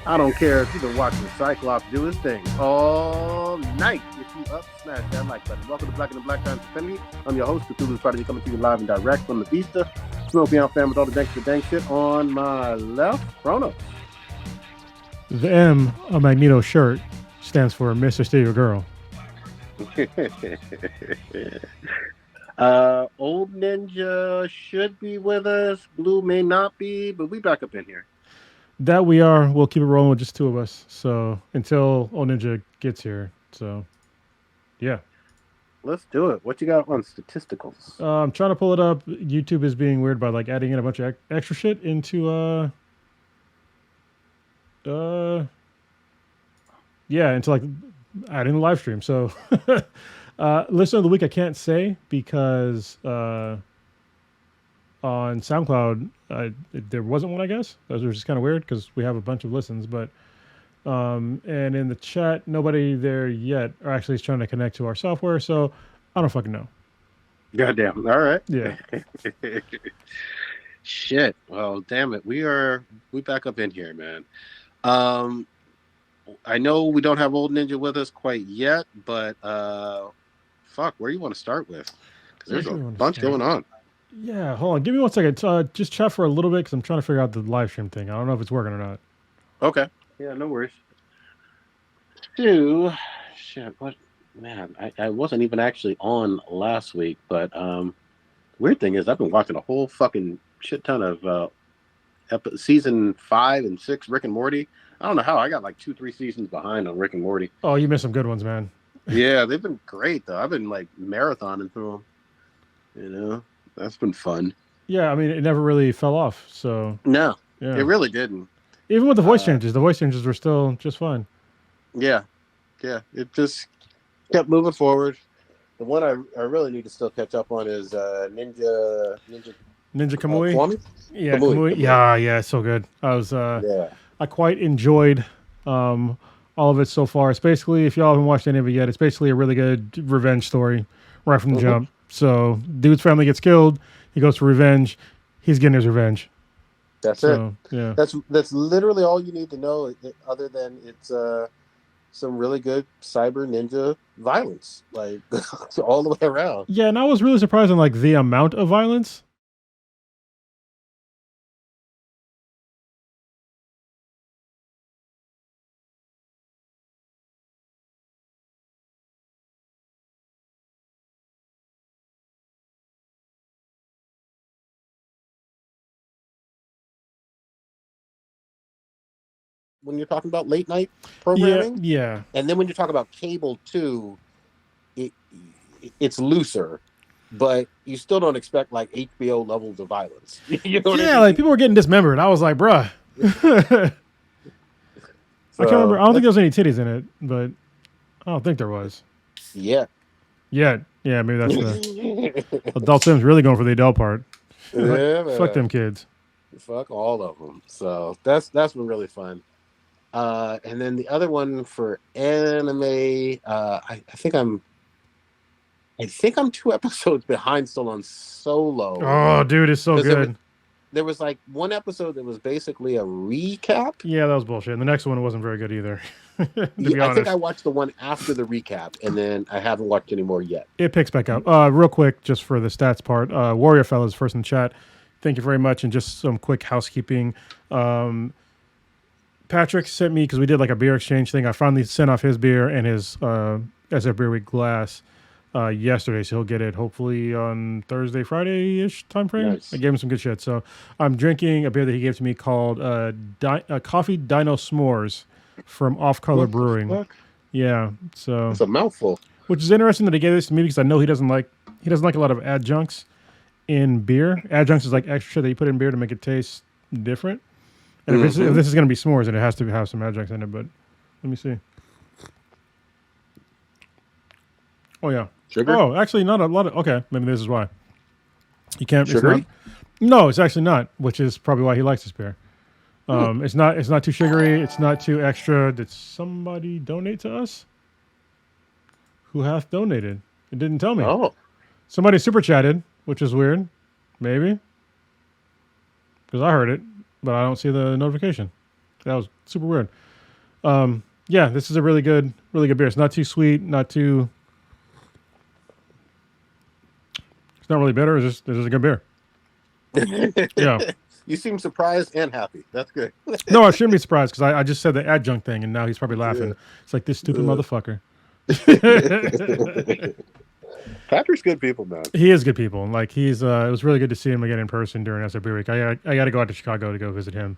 I don't care if you've been watching Cyclops do his thing all night. If you up, smash that like button. Welcome to Black and the Black Times Infinity. I'm your host, Cthulhu's Prodigy, coming to you live and direct from the Vista. Smoking out fam with all the dang shit on my left. Chronos. The M on Magneto shirt stands for Mr. Steal Your Girl. Old Ninja should be with us. Blue may not be, but we back up in here. That we are. We'll keep it rolling with just two of us. So until Old Ninja gets here. So, yeah. Let's do it. What you got on statisticals? I'm trying to pull it up. YouTube is being weird by like adding in a bunch of extra shit into into like adding the live stream. So listener of the week I can't say because on SoundCloud there wasn't one, I guess. Those were just kind of weird because we have a bunch of listens, but and in the chat nobody there yet or actually is trying to connect to our software, so I don't fucking know. Goddamn. All right. Yeah. Shit. Well, damn it. We back up in here, man. I know we don't have Old Ninja with us quite yet, but fuck, where you want to start with? Because there's a bunch going on. Yeah, hold on. Give me 1 second. Just chat for a little bit because I'm trying to figure out the live stream thing. I don't know if it's working or not. Okay. Yeah, no worries. Shit, what? Man, I wasn't even actually on last week, but weird thing is I've been watching a whole fucking shit ton of season 5 and 6 Rick and Morty. I don't know how I got like 2-3 seasons behind on Rick and Morty. Oh, you missed some good ones, man. Yeah, they've been great though. I've been like marathoning through them. You know, that's been fun. Yeah, I mean, it never really fell off. So no, yeah. It really didn't. Even with the voice changes were still just fine. Yeah, it just kept moving forward. The one I really need to still catch up on is Ninja Kamui. Yeah, Kamui. Yeah, it's so good. I quite enjoyed all of it so far. It's basically, if y'all haven't watched any of it yet, it's basically a really good revenge story right from the jump. So, dude's family gets killed. He goes for revenge. He's getting his revenge. That's it. Yeah. That's literally all you need to know. Other than it's some really good cyber ninja violence, like all the way around. Yeah, and I was really surprised on like the amount of violence. When you're talking about late night programming, yeah, and then when you talk about cable too, it's looser, but you still don't expect like HBO levels of violence. You know what I mean? Like people were getting dismembered. I was like, bruh. I can't remember. I don't think there was any titties in it, but I don't think there was. Yeah, maybe that's the Adult Swim's really going for the adult part. Fuck them kids. Fuck all of them. So that's been really fun. And then the other one for anime, I think I'm 2 episodes behind still on Solo. Oh, dude, it's so good. There was like one episode that was basically a recap. Yeah, that was bullshit. And the next one wasn't very good either. I think I watched the one after the recap, and then I haven't watched any more yet. It picks back up. Real quick, just for the stats part, Warrior Fellas first in the chat. Thank you very much. And just some quick housekeeping. Patrick sent me, because we did like a beer exchange thing, I finally sent off his beer and his SF Beer Week glass yesterday, so he'll get it hopefully on Thursday, Friday-ish time frame. Nice. I gave him some good shit. So I'm drinking a beer that he gave to me called Coffee Dino S'mores from Off Color Brewing. Fuck? Yeah, so it's a mouthful. Which is interesting that he gave this to me because I know he doesn't like a lot of adjuncts in beer. Adjuncts is like extra shit that you put in beer to make it taste different. And if this is going to be s'mores, then it has to have some adjuncts in it. But let me see. Oh yeah, sugar. Oh, actually, not a lot of. Okay, maybe this is why. You can't. Sugary? No, it's actually not. Which is probably why he likes this beer. It's not too sugary. It's not too extra. Did somebody donate to us? Who hath donated? It didn't tell me. Oh, somebody super chatted, which is weird. Maybe because I heard it, but I don't see the notification. That was super weird. Yeah, this is a really good beer. It's not too sweet, not too. It's not really bitter. It's just a good beer. Yeah. You seem surprised and happy. That's good. No, I shouldn't be surprised because I just said the adjunct thing, and now he's probably laughing. Yeah. It's like this stupid motherfucker. Packer's good people, man. He is good people. Like he's. It was really good to see him again in person during SO Beer Week. I got to go out to Chicago to go visit him.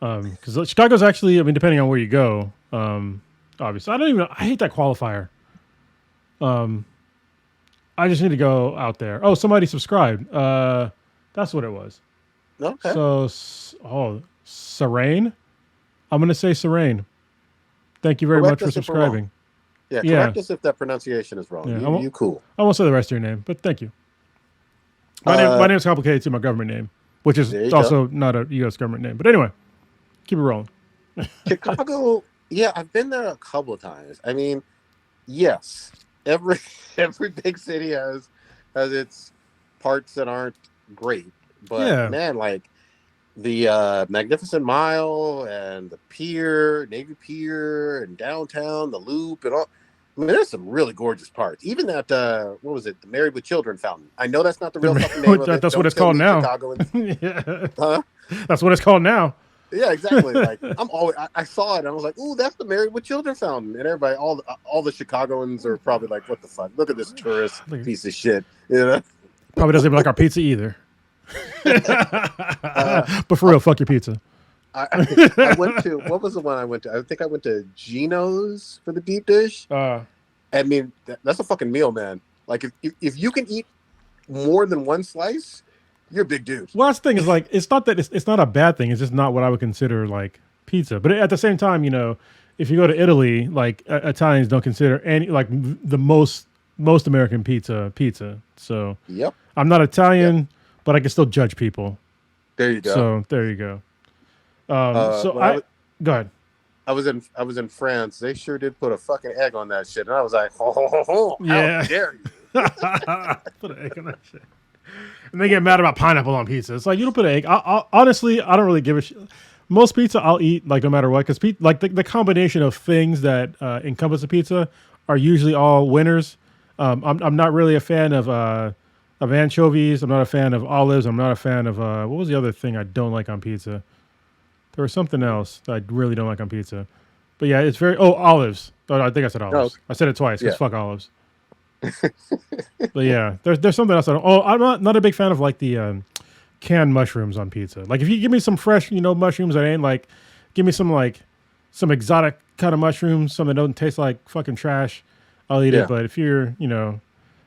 Because Chicago's actually, I mean, depending on where you go, obviously, I hate that qualifier. I just need to go out there. Oh, somebody subscribed. That's what it was. Okay. So, Serene. I'm going to say Serene. Thank you very much for subscribing. Yeah, correct us if that pronunciation is wrong. Yeah, you cool. I won't say the rest of your name, but thank you. My name is complicated too, my government name, which is also not a U.S. government name. But anyway, keep it rolling. Chicago, yeah, I've been there a couple of times. I mean, yes, every big city has its parts that aren't great. But man, like the Magnificent Mile and the Pier, Navy Pier, and downtown, the Loop, and all. I mean, there's some really gorgeous parts. Even that, what was it? The Married with Children fountain. I know that's not the real fucking name of it. That's what it's called now. Yeah. Huh? That's what it's called now. Yeah, exactly. Like I saw it and I was like, "Ooh, that's the Married with Children fountain." And everybody, all the Chicagoans are probably like, "What the fuck? Look at this tourist piece of shit." You know? Probably doesn't even like our pizza either. But for real, fuck your pizza. I went to, what was the one I went to? I think I went to Gino's for the deep dish. I mean, that's a fucking meal, man. Like if you can eat more than one slice, you're a big dude. Well, that's the thing is like, it's not that it's not a bad thing. It's just not what I would consider like pizza. But at the same time, you know, if you go to Italy, like Italians don't consider any like the most American pizza. So yep. I'm not Italian, but I can still judge people. There you go. So there you go. Go ahead. I was in France. They sure did put a fucking egg on that shit, and I was like, "Ho, how dare you?" Put an egg on that shit. And they get mad about pineapple on pizza. It's like, you don't put an egg. Honestly, I don't really give a shit. Most pizza I'll eat like no matter what, because like the combination of things that encompass a pizza are usually all winners. I'm not really a fan of anchovies. I'm not a fan of olives. I'm not a fan of what was the other thing I don't like on pizza? There was something else that I really don't like on pizza. But yeah, it's olives. Oh, I think I said olives. I said it twice because fuck olives. But yeah, there's something else. I'm not a big fan of like the canned mushrooms on pizza. Like if you give me some fresh, mushrooms that ain't like, give me some exotic kind of mushrooms, something that don't taste like fucking trash, I'll eat it. But if you're,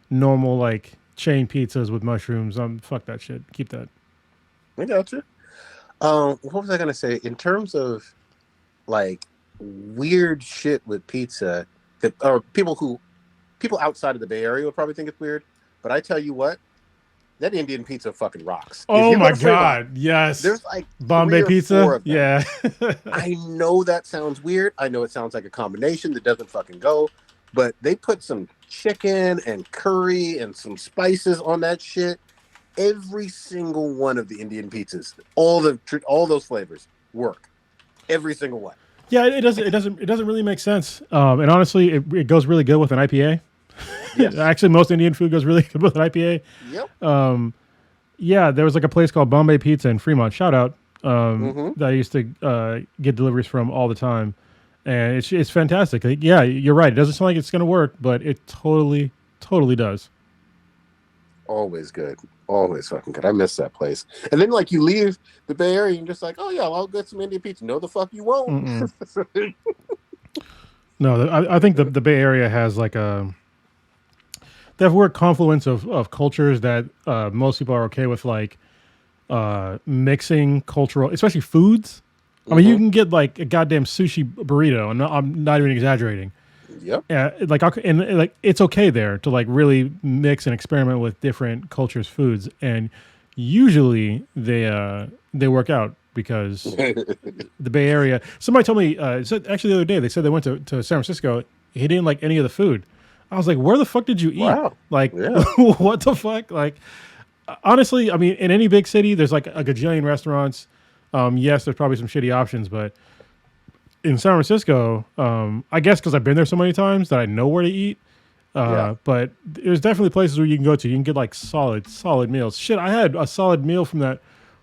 normal like chain pizzas with mushrooms, fuck that shit. Keep that. I got you. What was I gonna say in terms of like weird shit with pizza or people outside of the Bay Area would probably think it's weird, but I tell you what, that Indian pizza fucking rocks. Oh my god, yes. There's like Bombay pizza. Yeah. I know that sounds weird. I know it sounds like a combination that doesn't fucking go, but they put some chicken and curry and some spices on that shit. Every single one of the Indian pizzas, all those flavors work. Every single one. Yeah, it doesn't really make sense. And honestly, it goes really good with an IPA. Yes. Actually, most Indian food goes really good with an IPA. Yep. Yeah, there was like a place called Bombay Pizza in Fremont. Shout out. That I used to get deliveries from all the time, and it's fantastic. Like, yeah, you're right. It doesn't sound like it's gonna work, but it totally does. Always good. Always fucking good. I miss that place. And then like you leave the Bay Area and you're just like, oh yeah, I'll get some Indian pizza. No, the fuck you won't. No, I think the Bay Area has like they have a weird confluence of cultures that most people are okay with, like mixing cultural, especially foods. I mean, you can get like a goddamn sushi burrito, and I'm not even exaggerating. Yep. Like it's okay there to like really mix and experiment with different cultures' foods, and usually they work out because the Bay Area. Somebody told me actually the other day they said they went to San Francisco. He didn't like any of the food. I was like, where the fuck did you eat? Wow. Like, what the fuck? Like, honestly, I mean, in any big city, there's like a gajillion restaurants. Yes, there's probably some shitty options, but in San Francisco, I guess because I've been there so many times that I know where to eat. But there's definitely places where you can go to. You can get like solid meals. Shit, I had a solid meal from that.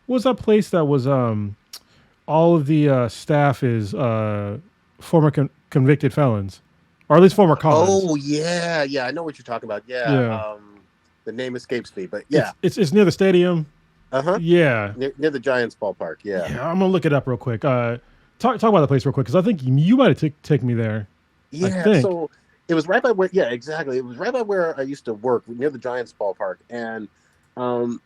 What was that place that was all of the staff is former convicted felons, or at least former cons. Oh yeah, I know what you're talking about. Yeah, Yeah, the name escapes me, but yeah, it's near the stadium. uh-huh, Yeah, near the Giants ballpark. Yeah, yeah. I'm gonna look it up real quick. Talk about the place real quick because I think you might have taken me there. I yeah. think. So it was right by where. Yeah, exactly. It was right by where I used to work, near the Giants ballpark, and um,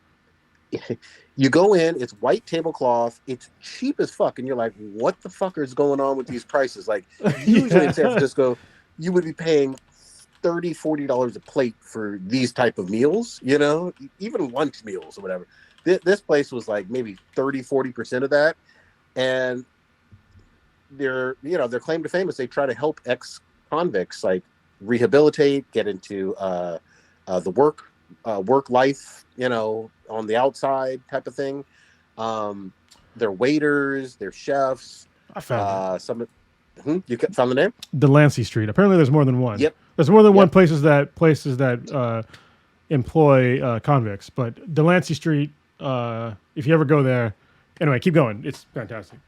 you go in. It's white tablecloth. It's cheap as fuck, and you're like, what the fuck is going on with these prices? Like usually in San Francisco, you would be paying $30-$40 a plate for these type of meals, even lunch meals or whatever. This place was like maybe 30-40% of that. And their claim to fame is they try to help ex-convicts like rehabilitate, get into the work life, on the outside type of thing. They're waiters, they're chefs. I found it. You found the name? Delancy Street. Apparently, there's more than one. Yep. There's more than one places that employ convicts, but Delancy Street. If you ever go there, anyway, keep going. It's fantastic.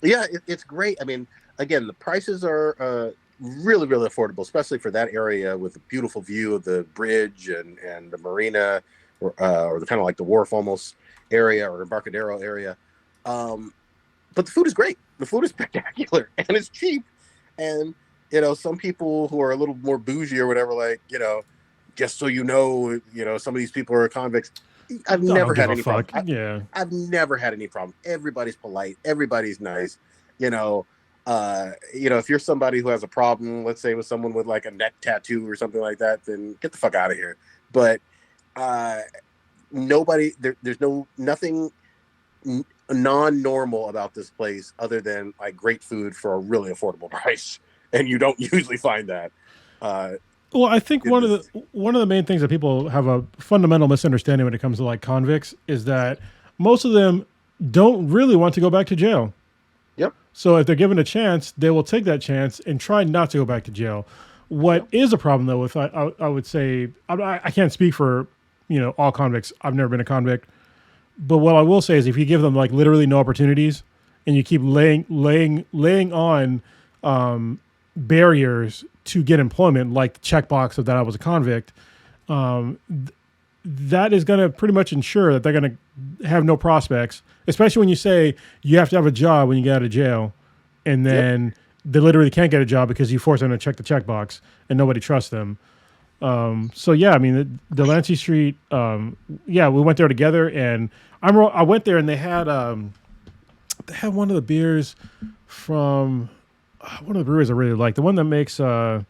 Yeah, it's great. I mean, again, the prices are really, really affordable, especially for that area with a beautiful view of the bridge and the marina, or the kind of like the wharf almost area or Embarcadero area. But the food is great. The food is spectacular and it's cheap. And, some people who are a little more bougie or whatever, like, just so some of these people are convicts. I've never had any problem. I've never had any problem. Everybody's polite. Everybody's nice. If you're somebody who has a problem, let's say with someone with like a neck tattoo or something like that, then get the fuck out of here. But there's nothing non-normal about this place other than like great food for a really affordable price, and you don't usually find that. Well, I think one of the main things that people have a fundamental misunderstanding when it comes to like convicts is that most of them don't really want to go back to jail. Yep. So if they're given a chance, they will take that chance and try not to go back to jail. What is a problem though, if I would say, I can't speak for all convicts. I've never been a convict, but what I will say is if you give them like literally no opportunities and you keep laying on barriers to get employment, like the checkbox of that I was a convict, that is going to pretty much ensure that they're going to have no prospects, especially when you say you have to have a job when you get out of jail, and then they literally can't get a job because you force them to check the checkbox and nobody trusts them. So yeah, I mean, the Delancy Street, we went there together, and I went there and they had one of the beers from one of the breweries I really like, the one that makes goddamn,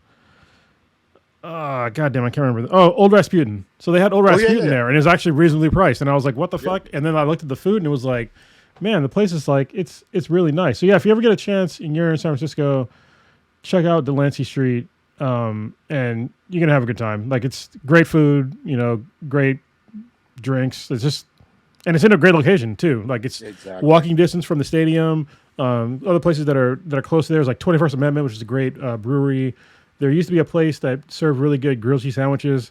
I can't remember. Old Rasputin. So they had Old Rasputin there, and it was actually reasonably priced. And I was like, what the fuck? And then I looked at the food, and it was like, man, the place is like, it's really nice. So yeah, if you ever get a chance and you're in San Francisco, check out Delancy Street, and you're gonna have a good time. Like, it's great food, great drinks. It's in a great location too. Like, it's walking distance from the stadium. Other places that are close to there is like 21st Amendment, which is a great brewery. There used to be a place that served really good grilled cheese sandwiches.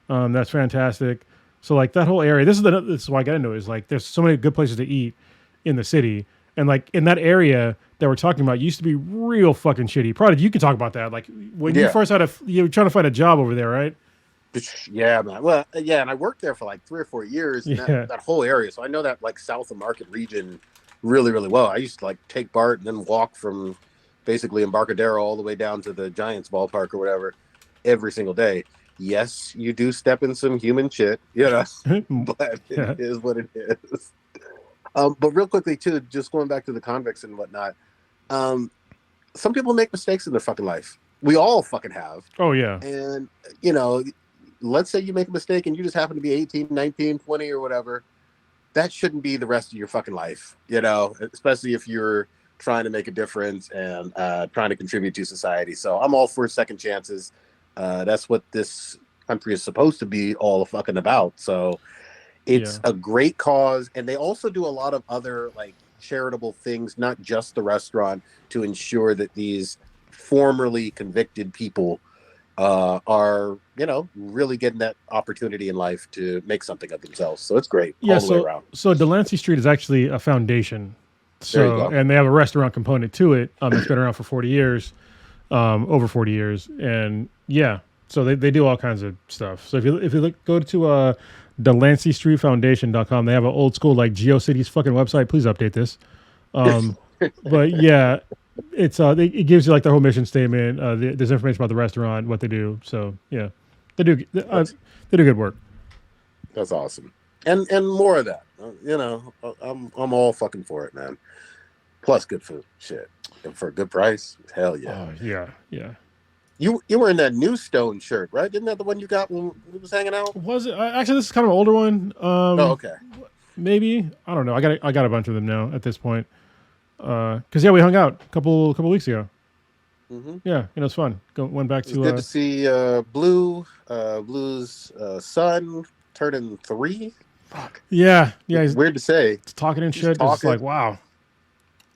That's fantastic. So like that whole area, this is why I got into it, is like there's so many good places to eat in the city. And like in that area that we're talking about used to be real fucking shitty. Probably you can talk about that. Like when you first you were trying to find a job over there, right? Yeah, man. Well, yeah, and I worked there for like 3 or 4 years in that whole area. So I know that like South of Market region really, really well. I used to like take BART and then walk from basically Embarcadero all the way down to the Giants ballpark or whatever every single day. Yes, you do step in some human shit, but it is what it is. But real quickly too, just going back to the convicts and whatnot, some people make mistakes in their fucking life. We all fucking have. Oh yeah. And let's say you make a mistake and you just happen to be 18, 19, 20 or whatever. That shouldn't be the rest of your fucking life, especially if you're trying to make a difference and trying to contribute to society. So I'm all for second chances. That's what this country is supposed to be all fucking about. So it's a great cause. And they also do a lot of other like charitable things, not just the restaurant, to ensure that these formerly convicted people are, really getting that opportunity in life to make something of themselves. So it's great all the way around. So Delancy Street is actually a foundation. There you go. And they have a restaurant component to it. It's been around for 40 years, over 40 years. And yeah, so they do all kinds of stuff. So if you go to DelancyStreetFoundation.com, they have an old school like GeoCities fucking website. Please update this. But yeah, it gives you like their whole mission statement. There's information about the restaurant, what they do. So yeah, they do good work. That's awesome, and more of that. I'm all fucking for it, man. Plus good food, shit, and for a good price. Hell yeah. Yeah. You were in that new Stone shirt, right? Isn't that the one you got when we was hanging out? Was it? Actually, this is kind of an older one. Okay. Maybe, I don't know. I got a bunch of them now at this point. Because we hung out a couple weeks ago. Mm-hmm. Yeah, it's fun. Went back to. It's good to see Blue's son turning 3. Fuck. Yeah. It's weird to say. It's talking and shit. It's like wow.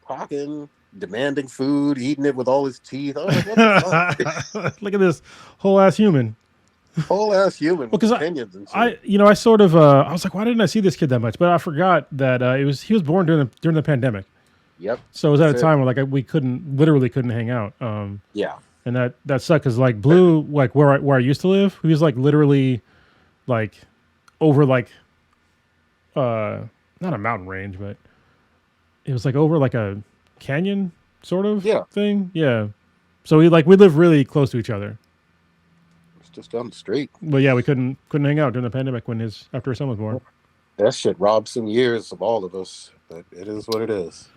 Talking, demanding food, eating it with all his teeth. I was like, what the fuck? Look at this whole ass human. Because opinions and shit. I sort of I was like, why didn't I see this kid that much? But I forgot that he was born during the pandemic. Yep. So it was at a time where we literally couldn't hang out. Yeah. And that sucked because like Blue, like where I used to live, he was like literally like over like not a mountain range, but it was like over like a canyon sort of thing. Yeah. So we live really close to each other. It's just down the street. But yeah, we couldn't hang out during the pandemic after his son was born. That shit robbed some years of all of us, but it is what it is.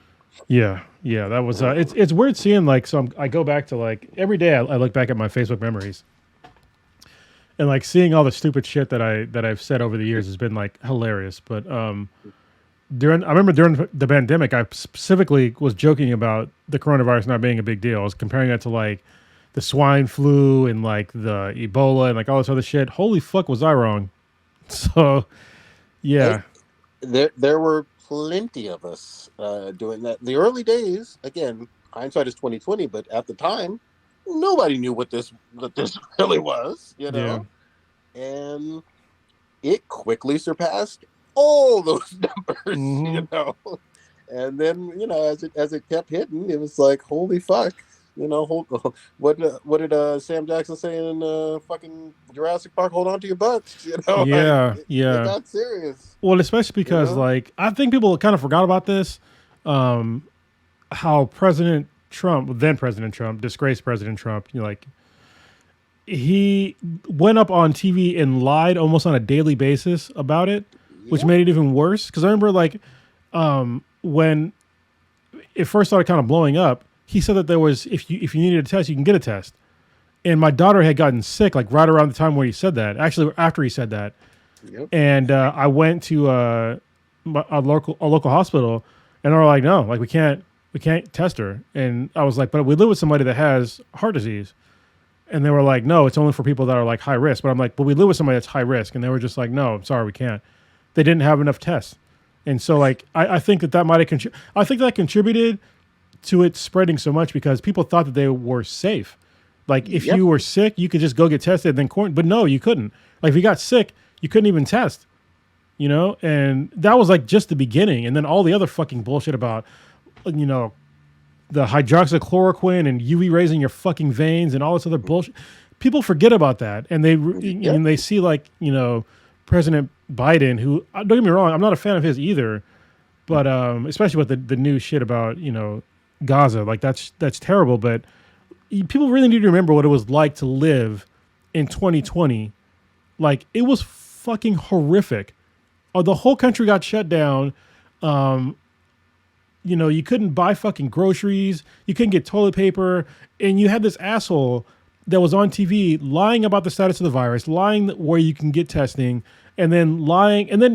Yeah, that was it's weird seeing I go back to every day I look back at my Facebook memories, and seeing all the stupid shit that I've said over the years has been hilarious. But I remember during the pandemic, I specifically was joking about the coronavirus not being a big deal. I was comparing that to the swine flu and the Ebola and all this other shit. Holy fuck, was I wrong? So yeah, there were plenty of us doing that. The early days, again, hindsight is 2020, but at the time, nobody knew what this really was, and it quickly surpassed all those numbers, mm-hmm. And then as it kept hitting, it was like, holy fuck. What did Sam Jackson say in fucking Jurassic Park? Hold on to your butts. It got serious. Well, especially because I think people kind of forgot about this. How President Trump, disgraced President Trump, he went up on TV and lied almost on a daily basis about it, which made it even worse. Because I remember when it first started kind of blowing up, he said that there was, if you needed a test, you can get a test. And my daughter had gotten sick right around the time where he said that. Actually, after he said that. Yep. And I went to a local hospital, and they were like, no, we can't test her. And I was like, but we live with somebody that has heart disease. And they were like, no, it's only for people that are high risk. But I'm like, but we live with somebody that's high risk. And they were just like, no, I'm sorry, we can't. They didn't have enough tests. And so I think that might have I think that contributed to it spreading so much because people thought that they were safe. If you were sick, you could just go get tested and then quarantine. But no, you couldn't. If you got sick, you couldn't even test. And that was just the beginning. And then all the other fucking bullshit about, the hydroxychloroquine and UV rays in your fucking veins and all this other bullshit. People forget about that. And they see President Biden, who, don't get me wrong, I'm not a fan of his either. But especially with the new shit about, Gaza, that's terrible. But people really need to remember what it was like to live in 2020. It was fucking horrific. The whole country got shut down. You couldn't buy fucking groceries. You couldn't get toilet paper. And you had this asshole that was on TV lying about the status of the virus, lying where you can get testing, and then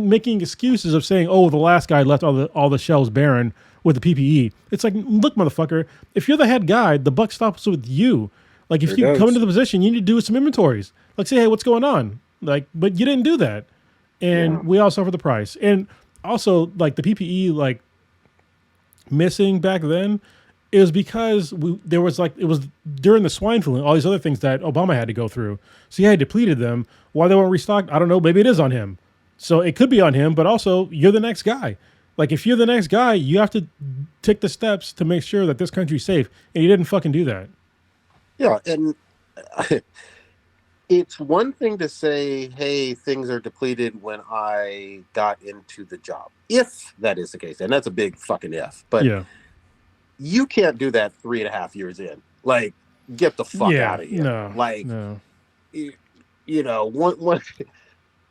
making excuses of saying, oh, the last guy left all the shelves barren with the PPE. It's look, motherfucker, if you're the head guy, the buck stops with you. If you come into the position, you need to do some inventories. Say, hey, what's going on? But you didn't do that. And we all suffer the price. And also, the PPE, missing back then, it was because there was it was during the swine flu and all these other things that Obama had to go through. So he had depleted them. Why they weren't restocked, I don't know. Maybe it is on him. So it could be on him, but also you're the next guy. Like if you're the next guy, you have to take the steps to make sure that this country's safe. And he didn't fucking do that. Yeah, and it's one thing to say, hey, things are depleted when I got into the job. If that is the case, and that's a big fucking if. But yeah. You can't do that 3.5 years in. Like, get the fuck out of here. No, like, no. You know, one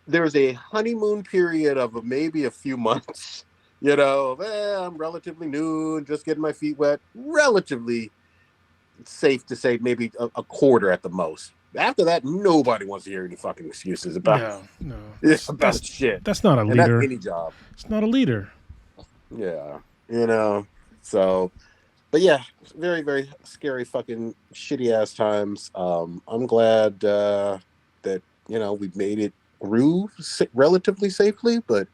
there's a honeymoon period of maybe a few months. You know, I'm relatively new and just getting my feet wet. Relatively safe to say maybe a quarter at the most. After that, nobody wants to hear any fucking excuses about about shit. That's not a leader. That's any job. It's not a leader. Yeah, you know. So, but yeah, very, very scary, fucking shitty ass times. I'm glad that we've made it through relatively safely, but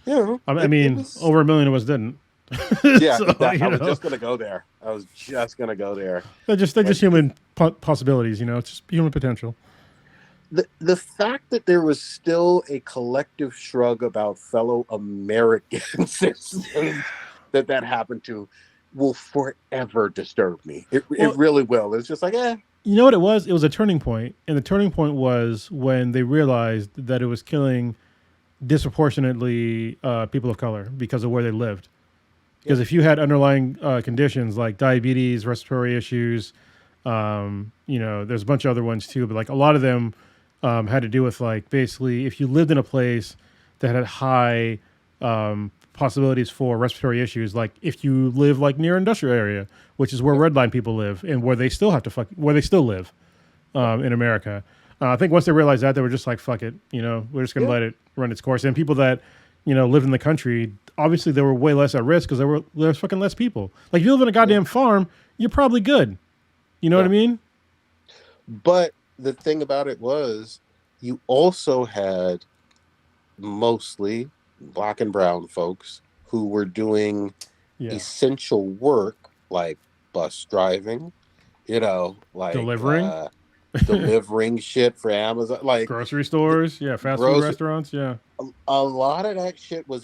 I mean, over 1 million of us didn't. Yeah, so, I was just gonna go there. They're just human possibilities, it's just human potential. The fact that there was still a collective shrug about fellow Americans that happened to will forever disturb me. It really will. It's just like, You know what it was? It was a turning point, and the turning point was when they realized that it was killing disproportionately people of color because of where they lived. Because if you had underlying conditions like diabetes, respiratory issues, there's a bunch of other ones too, but like a lot of them had to do with like basically if you lived in a place that had high possibilities for respiratory issues, like if you live like near industrial area, which is where red line people live and where they still live in America. I think once they realized that, they were just like, fuck it, we're just gonna let it run its course. And people that live in the country, obviously they were way less at risk because there was fucking less people. Like if you live in a goddamn farm, you're probably good. You know what I mean? But the thing about it was you also had mostly black and brown folks who were doing essential work like bus driving, like delivering shit for Amazon, like grocery stores, fast food restaurants, A lot of that shit was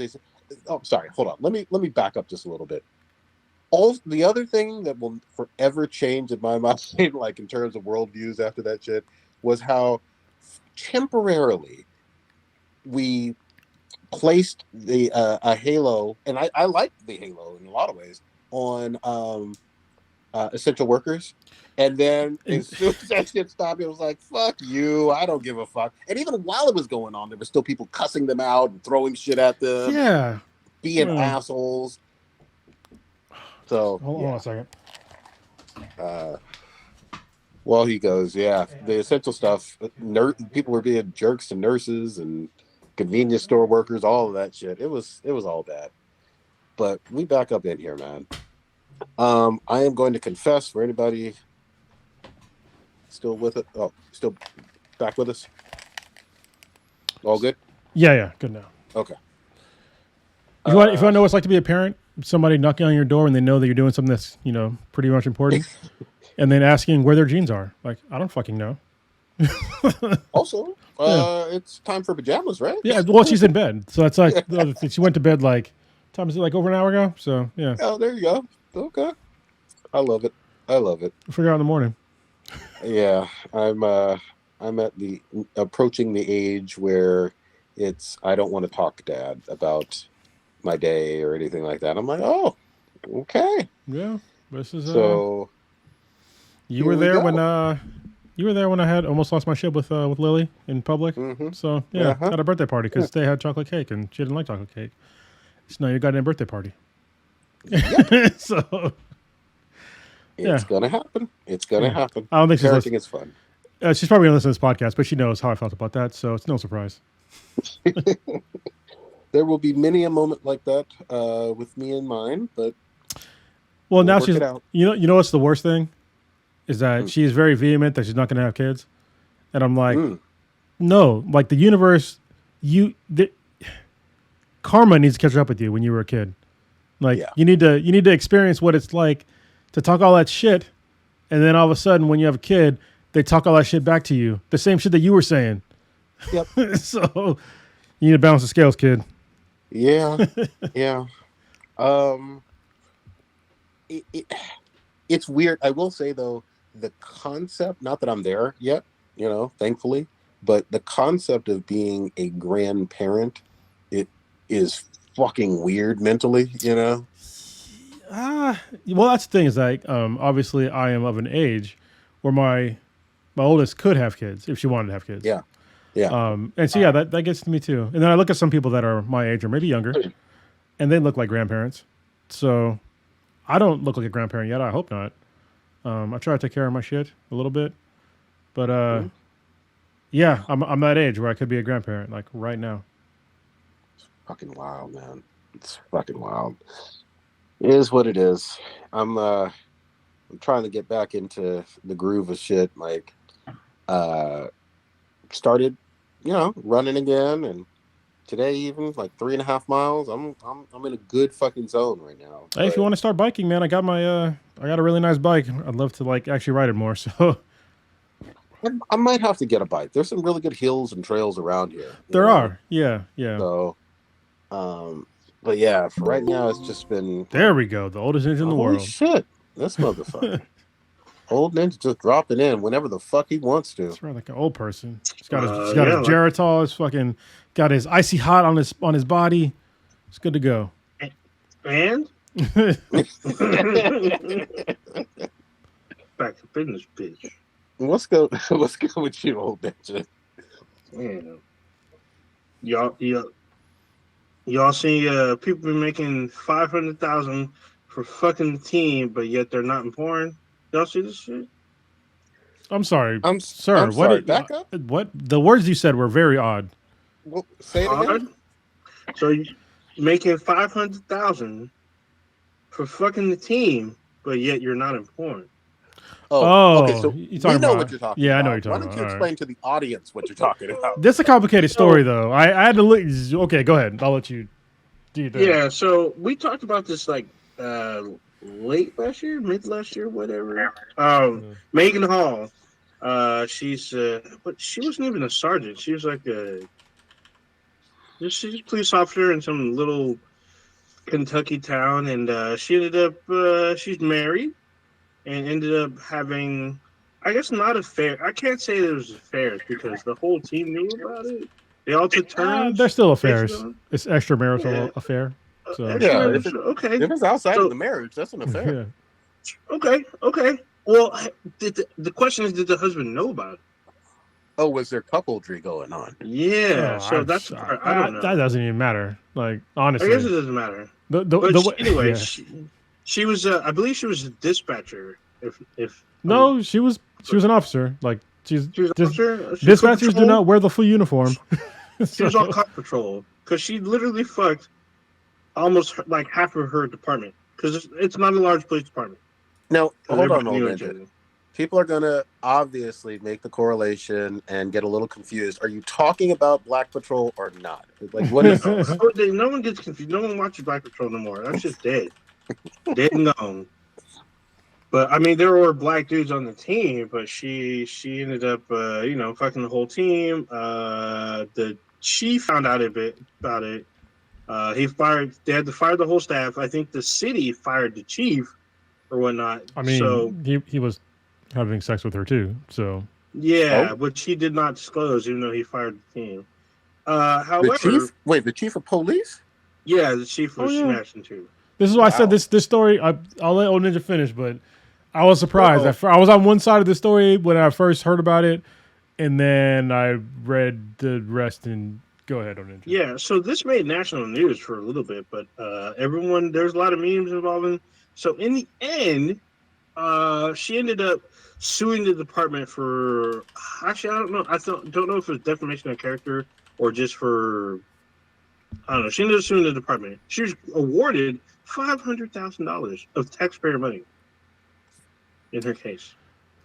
sorry, hold on. Let me back up just a little bit. The other thing that will forever change in my mind, like in terms of worldviews after that shit, was how temporarily we placed the a halo, and I liked the halo in a lot of ways, on essential workers. And then as soon as that shit stopped, it was like, fuck you, I don't give a fuck. And even while it was going on, there were still people cussing them out and throwing shit at them. Being assholes. So hold on a second. While he goes, the essential stuff, people were being jerks to nurses and convenience store workers, all of that shit. It was all bad. But we back up in here, man. I am going to confess for anybody still with it. Oh, still back with us? All good? Yeah, good now. Okay. If you want to know what it's like to be a parent, somebody knocking on your door and they know that you're doing something that's, pretty much important, and then asking where their jeans are. Like, I don't fucking know. Also, it's time for pajamas, right? Yeah, well, she's in bed. So that's like, she went to bed time is it like over an hour ago? So, yeah. Oh, there you go. Okay. I love it. We'll figure out in the morning. Yeah, I'm approaching the age where I don't want to talk, Dad, about my day or anything like that. I'm like, oh, okay. Yeah, this is so. You were there when I had almost lost my shit with Lily in public. Mm-hmm. So had a birthday party because they had chocolate cake and she didn't like chocolate cake. So now you got a birthday party. Yep. So it's gonna happen. It's gonna happen. I don't think parenting is fun. She's probably gonna listen to this podcast, but she knows how I felt about that, so it's no surprise. There will be many a moment like that with me and mine, but now she's you know what's the worst thing is that she is very vehement that she's not going to have kids, and I'm like, no, like the universe, karma needs to catch up with you when you were a kid. Like you need to experience what it's like to talk all that shit, and then all of a sudden when you have a kid, they talk all that shit back to you. The same shit that you were saying. Yep. So you need to balance the scales, kid. Yeah. Yeah. It's weird. I will say though, the concept, not that I'm there yet, thankfully, but the concept of being a grandparent, it is fucking weird mentally, well, that's the thing is like, obviously I am of an age where my oldest could have kids if she wanted to have kids. Yeah. Yeah. And so, that gets to me too. And then I look at some people that are my age or maybe younger, and they look like grandparents. So I don't look like a grandparent yet. I hope not. I try to take care of my shit a little bit, but I'm that age where I could be a grandparent, like right now. It's fucking wild, man. It's fucking wild. It is what it is. I'm trying to get back into the groove of shit. Like, started, running again, and today even like 3.5 miles. I'm in a good fucking zone right now. Hey, if you want to start biking, man, I got my I got a really nice bike. I'd love to like actually ride it more. So I might have to get a bike. There's some really good hills and trails around here. There are, yeah. So, but yeah, for right now it's just been. There we go, the oldest ninja in the world. Holy shit, this motherfucker. Old ninja just dropping in whenever the fuck he wants to. That's right, like an old person. He's got his Geritol. He's fucking got his icy hot on his body. It's good to go. And back to business, bitch. Let's go with you, old ninja. Man, y'all see people been making $500,000 for fucking the team, but yet they're not in porn. Y'all see this shit? I'm sorry, sir. I'm sorry. Back up. What the words you said were very odd. Well, say it again. So you making $500,000 for fucking the team, but yet you're not in porn. Oh, okay. So we know what you're talking about. Yeah, I know what you're talking about. Why don't you explain to the audience what you're talking about? This is a complicated story, though. I had to look. Okay, go ahead. I'll let you do that. Yeah, so we talked about this like late last year, mid last year, whatever. Megan Hall. She's but she wasn't even a sergeant. She was like she's a police officer in some little Kentucky town, and she ended up she's married and ended up having, I guess, not affair. I can't say there was affairs because the whole team knew about it. They all took turns. They're still affairs. It's extramarital affair. So. Okay. If it's outside of the marriage, that's an affair. Yeah. Okay. Well, the question is, did the husband know about it? Oh, was there coupledry going on? Yeah. So that's I don't know. That doesn't even matter. Like, honestly, I guess it doesn't matter. Anyway, yeah. She was. I believe she was a dispatcher. No, she was an officer. Like she was an officer. Dispatchers do not wear the full uniform. She was on cop patrol because she literally fucked almost like half of her department because it's not a large police department. Now, hold on, old ninja. People are gonna obviously make the correlation and get a little confused. Are you talking about Black Patrol or not? Like, what is this? No one gets confused. No one watches Black Patrol no more. That's just dead. Dead and gone. But I mean, there were black dudes on the team, but she ended up, fucking the whole team. The chief found out a bit about it. They had to fire the whole staff. I think the city fired the chief or whatnot. I mean, so he was having sex with her too. So yeah, but she did not disclose, even though he fired the team. However, the chief of police? Yeah, the chief was smashed into. This is why I said this story. I'll let Old Ninja finish, but I was surprised. I was on one side of the story when I first heard about it, and then I read the rest. And go ahead, Old Ninja. Yeah, so this made national news for a little bit, but there's a lot of memes involving. So in the end, she ended up suing the department for. Actually, I don't know. I don't know if it was defamation of character or just for. I don't know. She ended up suing the department. She was awarded $500,000 of taxpayer money in her case.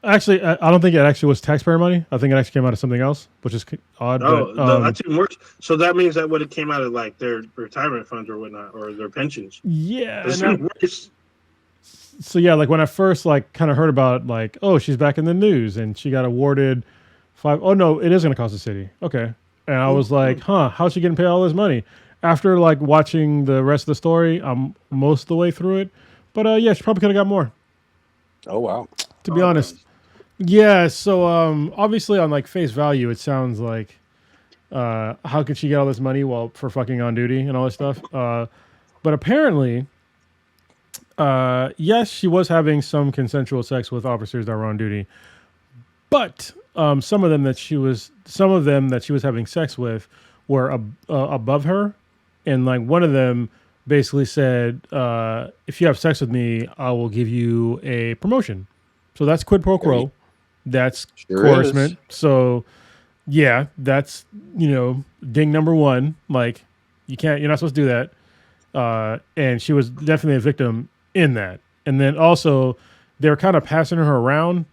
Actually, I don't think it actually was taxpayer money. I think it actually came out of something else, which is odd. Oh, but, that's even worse. So that means that would have came out of like their retirement funds or whatnot, or their pensions. Yeah. That's even worse. So yeah, like when I first like kind of heard about like, oh, she's back in the news and she got awarded oh no, it is going to cost the city. Okay. And I was like, huh, how's she getting paid all this money? After like watching the rest of the story, I'm most of the way through it. But yeah, she probably could have got more. Oh wow. To be honest. Yeah, so obviously on like face value, it sounds like how could she get all this money while for fucking on duty and all this stuff? But apparently, yes, she was having some consensual sex with officers that were on duty, but some of them that she was having sex with were above her, and like one of them basically said, "If you have sex with me, I will give you a promotion." So that's quid pro quo. That's coercement. So yeah, that's ding number one. Like you're not supposed to do that. And she was definitely a victim in that. And then also they were kind of passing her around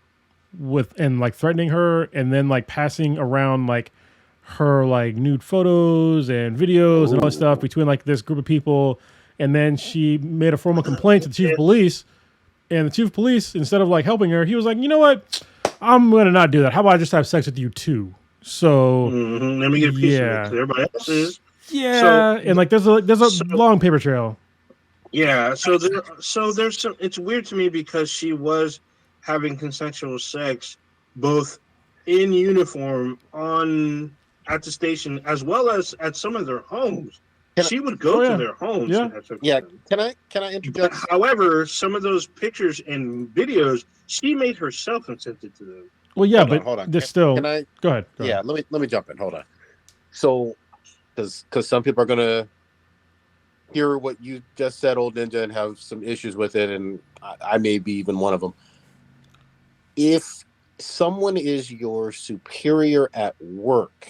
and like threatening her, and then like passing around like her like nude photos and videos and all this stuff between like this group of people. And then she made a formal complaint to the chief of police, and the chief of police, instead of like helping her, he was like, you know what? I'm going to not do that. How about I just have sex with you too? So let me get a piece of it. Everybody else is. Yeah, so, and like there's a long paper trail. Yeah, so there's some. It's weird to me because she was having consensual sex both in uniform at the station as well as at some of their homes. She would go to their homes. Yeah. Can I interject? However, some of those pictures and videos, she made herself consented to them. Well, yeah, hold on. There's still. Can I? Go ahead. Let me jump in. Hold on. So, because some people are gonna hear what you just said, Old Ninja, and have some issues with it, and I may be even one of them. If someone is your superior at work,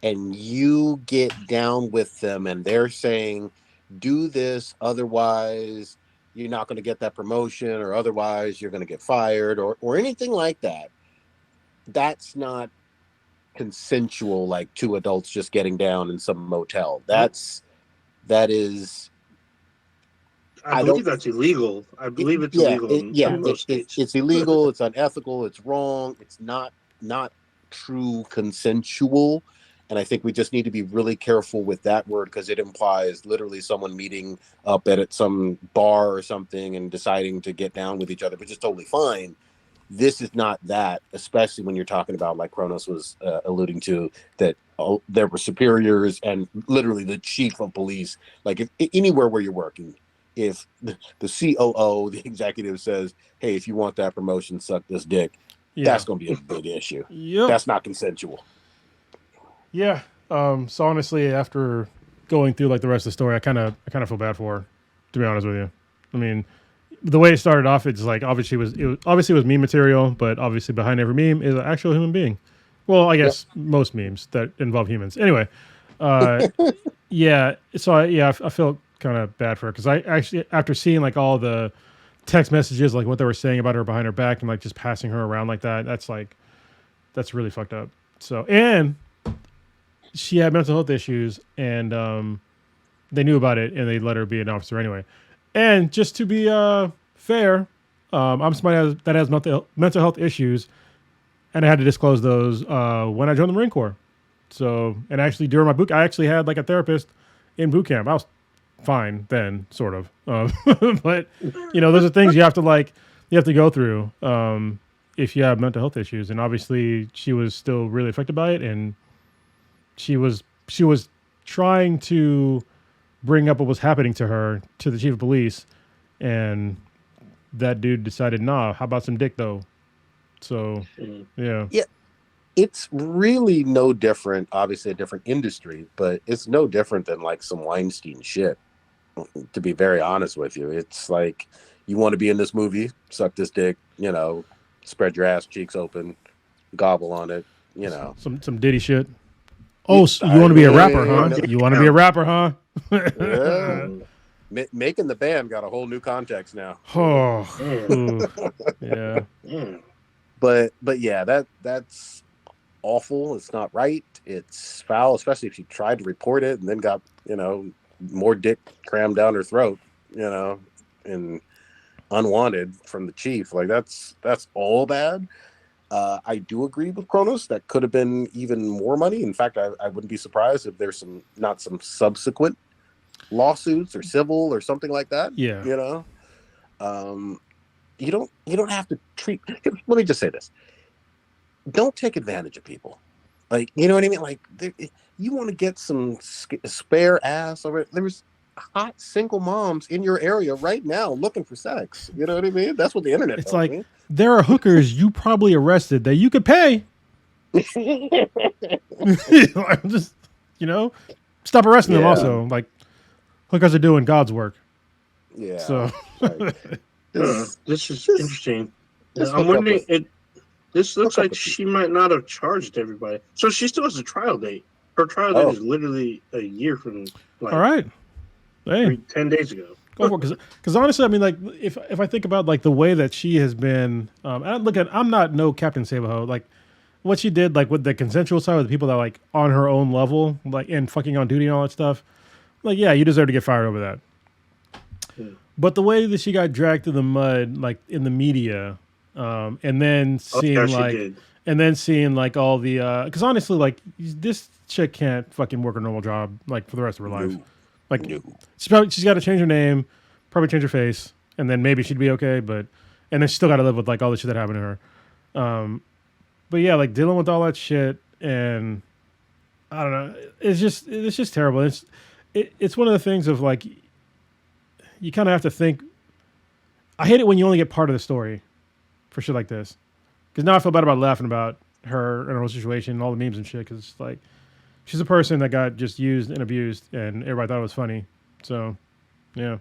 and you get down with them and they're saying, do this, otherwise you're not going to get that promotion, or otherwise you're going to get fired, or anything like that, that's not consensual, like two adults just getting down in some motel. That is... I believe that's illegal. I believe it's illegal in most states. It's illegal, it's unethical, it's wrong, it's not true consensual. And I think we just need to be really careful with that word, because it implies literally someone meeting up at some bar or something and deciding to get down with each other, which is totally fine. This is not that, especially when you're talking about, like Kronos was alluding to, that there were superiors and literally the chief of police. Like if anywhere where you're working, if the COO, the executive, says, hey, if you want that promotion, suck this dick, that's going to be a big issue. Yep. That's not consensual. Yeah. So honestly, after going through like the rest of the story, I kind of feel bad for her, to be honest with you. I mean, the way it started off, it's like obviously it was meme material, but obviously behind every meme is an actual human being. Well, I guess most memes that involve humans. Anyway, yeah. So I feel kind of bad for her, because I actually, after seeing like all the text messages, like what they were saying about her behind her back and like just passing her around like that, that's really fucked up. So, and she had mental health issues, and they knew about it, and they let her be an officer anyway. And just to be fair, I'm somebody that has mental health issues, and I had to disclose those when I joined the Marine Corps. So, and actually during my boot, I actually had like a therapist in boot camp. I was fine then, sort of. But those are things you have to go through if you have mental health issues. And obviously, she was still really affected by it, and she was trying to bring up what was happening to her to the chief of police, and that dude decided, nah, how about some dick though? So yeah, it's really no different. Obviously, a different industry, but it's no different than like some Weinstein shit. To be very honest with you, it's like, you want to be in this movie, suck this dick, spread your ass cheeks open, gobble on it, some Diddy shit. Oh, so you want to be a rapper, huh? You want to be a rapper, huh? Yeah. Making the band got a whole new context now. Oh, yeah. But yeah, that's awful. It's not right. It's foul, especially if she tried to report it and then got, more dick crammed down her throat, and unwanted from the chief. Like that's all bad. I do agree with Kronos. That could have been even more money. In fact, I wouldn't be surprised if there's some subsequent lawsuits or civil or something like that. Yeah. You don't have to treat. Let me just say this: don't take advantage of people. Like, you know what I mean? Like, you want to get some spare ass over it. There's hot single moms in your area right now looking for sex. You know what I mean? That's what the internet. It's like there are hookers you probably arrested that you could pay. Just stop arresting them. Also, like hookers are doing God's work. Yeah. So this is interesting. I'm wondering. This looks like she might not have charged everybody. So she still has a trial date. Her trial date is literally a year from. Like, all right. Hey. 10 days ago. Go for it, because honestly, I mean, like if I think about like the way that she has been, I'm not no Captain Save-A-Ho. Like what she did, like with the consensual side with the people that are like on her own level, like and fucking on duty and all that stuff. Like, yeah, you deserve to get fired over that. Yeah. But the way that she got dragged through the mud, like in the media, and then seeing seeing like all the, because honestly, like this chick can't fucking work a normal job like for the rest of her life. Like she's got to change her name, probably change her face, and then maybe she'd be okay. And then she still got to live with like all the shit that happened to her. But yeah, like dealing with all that shit, and I don't know, it's just terrible. It's one of the things of like you kind of have to think. I hate it when you only get part of the story for shit like this, because now I feel bad about laughing about her and her whole situation and all the memes and shit, because it's like. She's a person that got just used and abused, and everybody thought it was funny. So, yeah.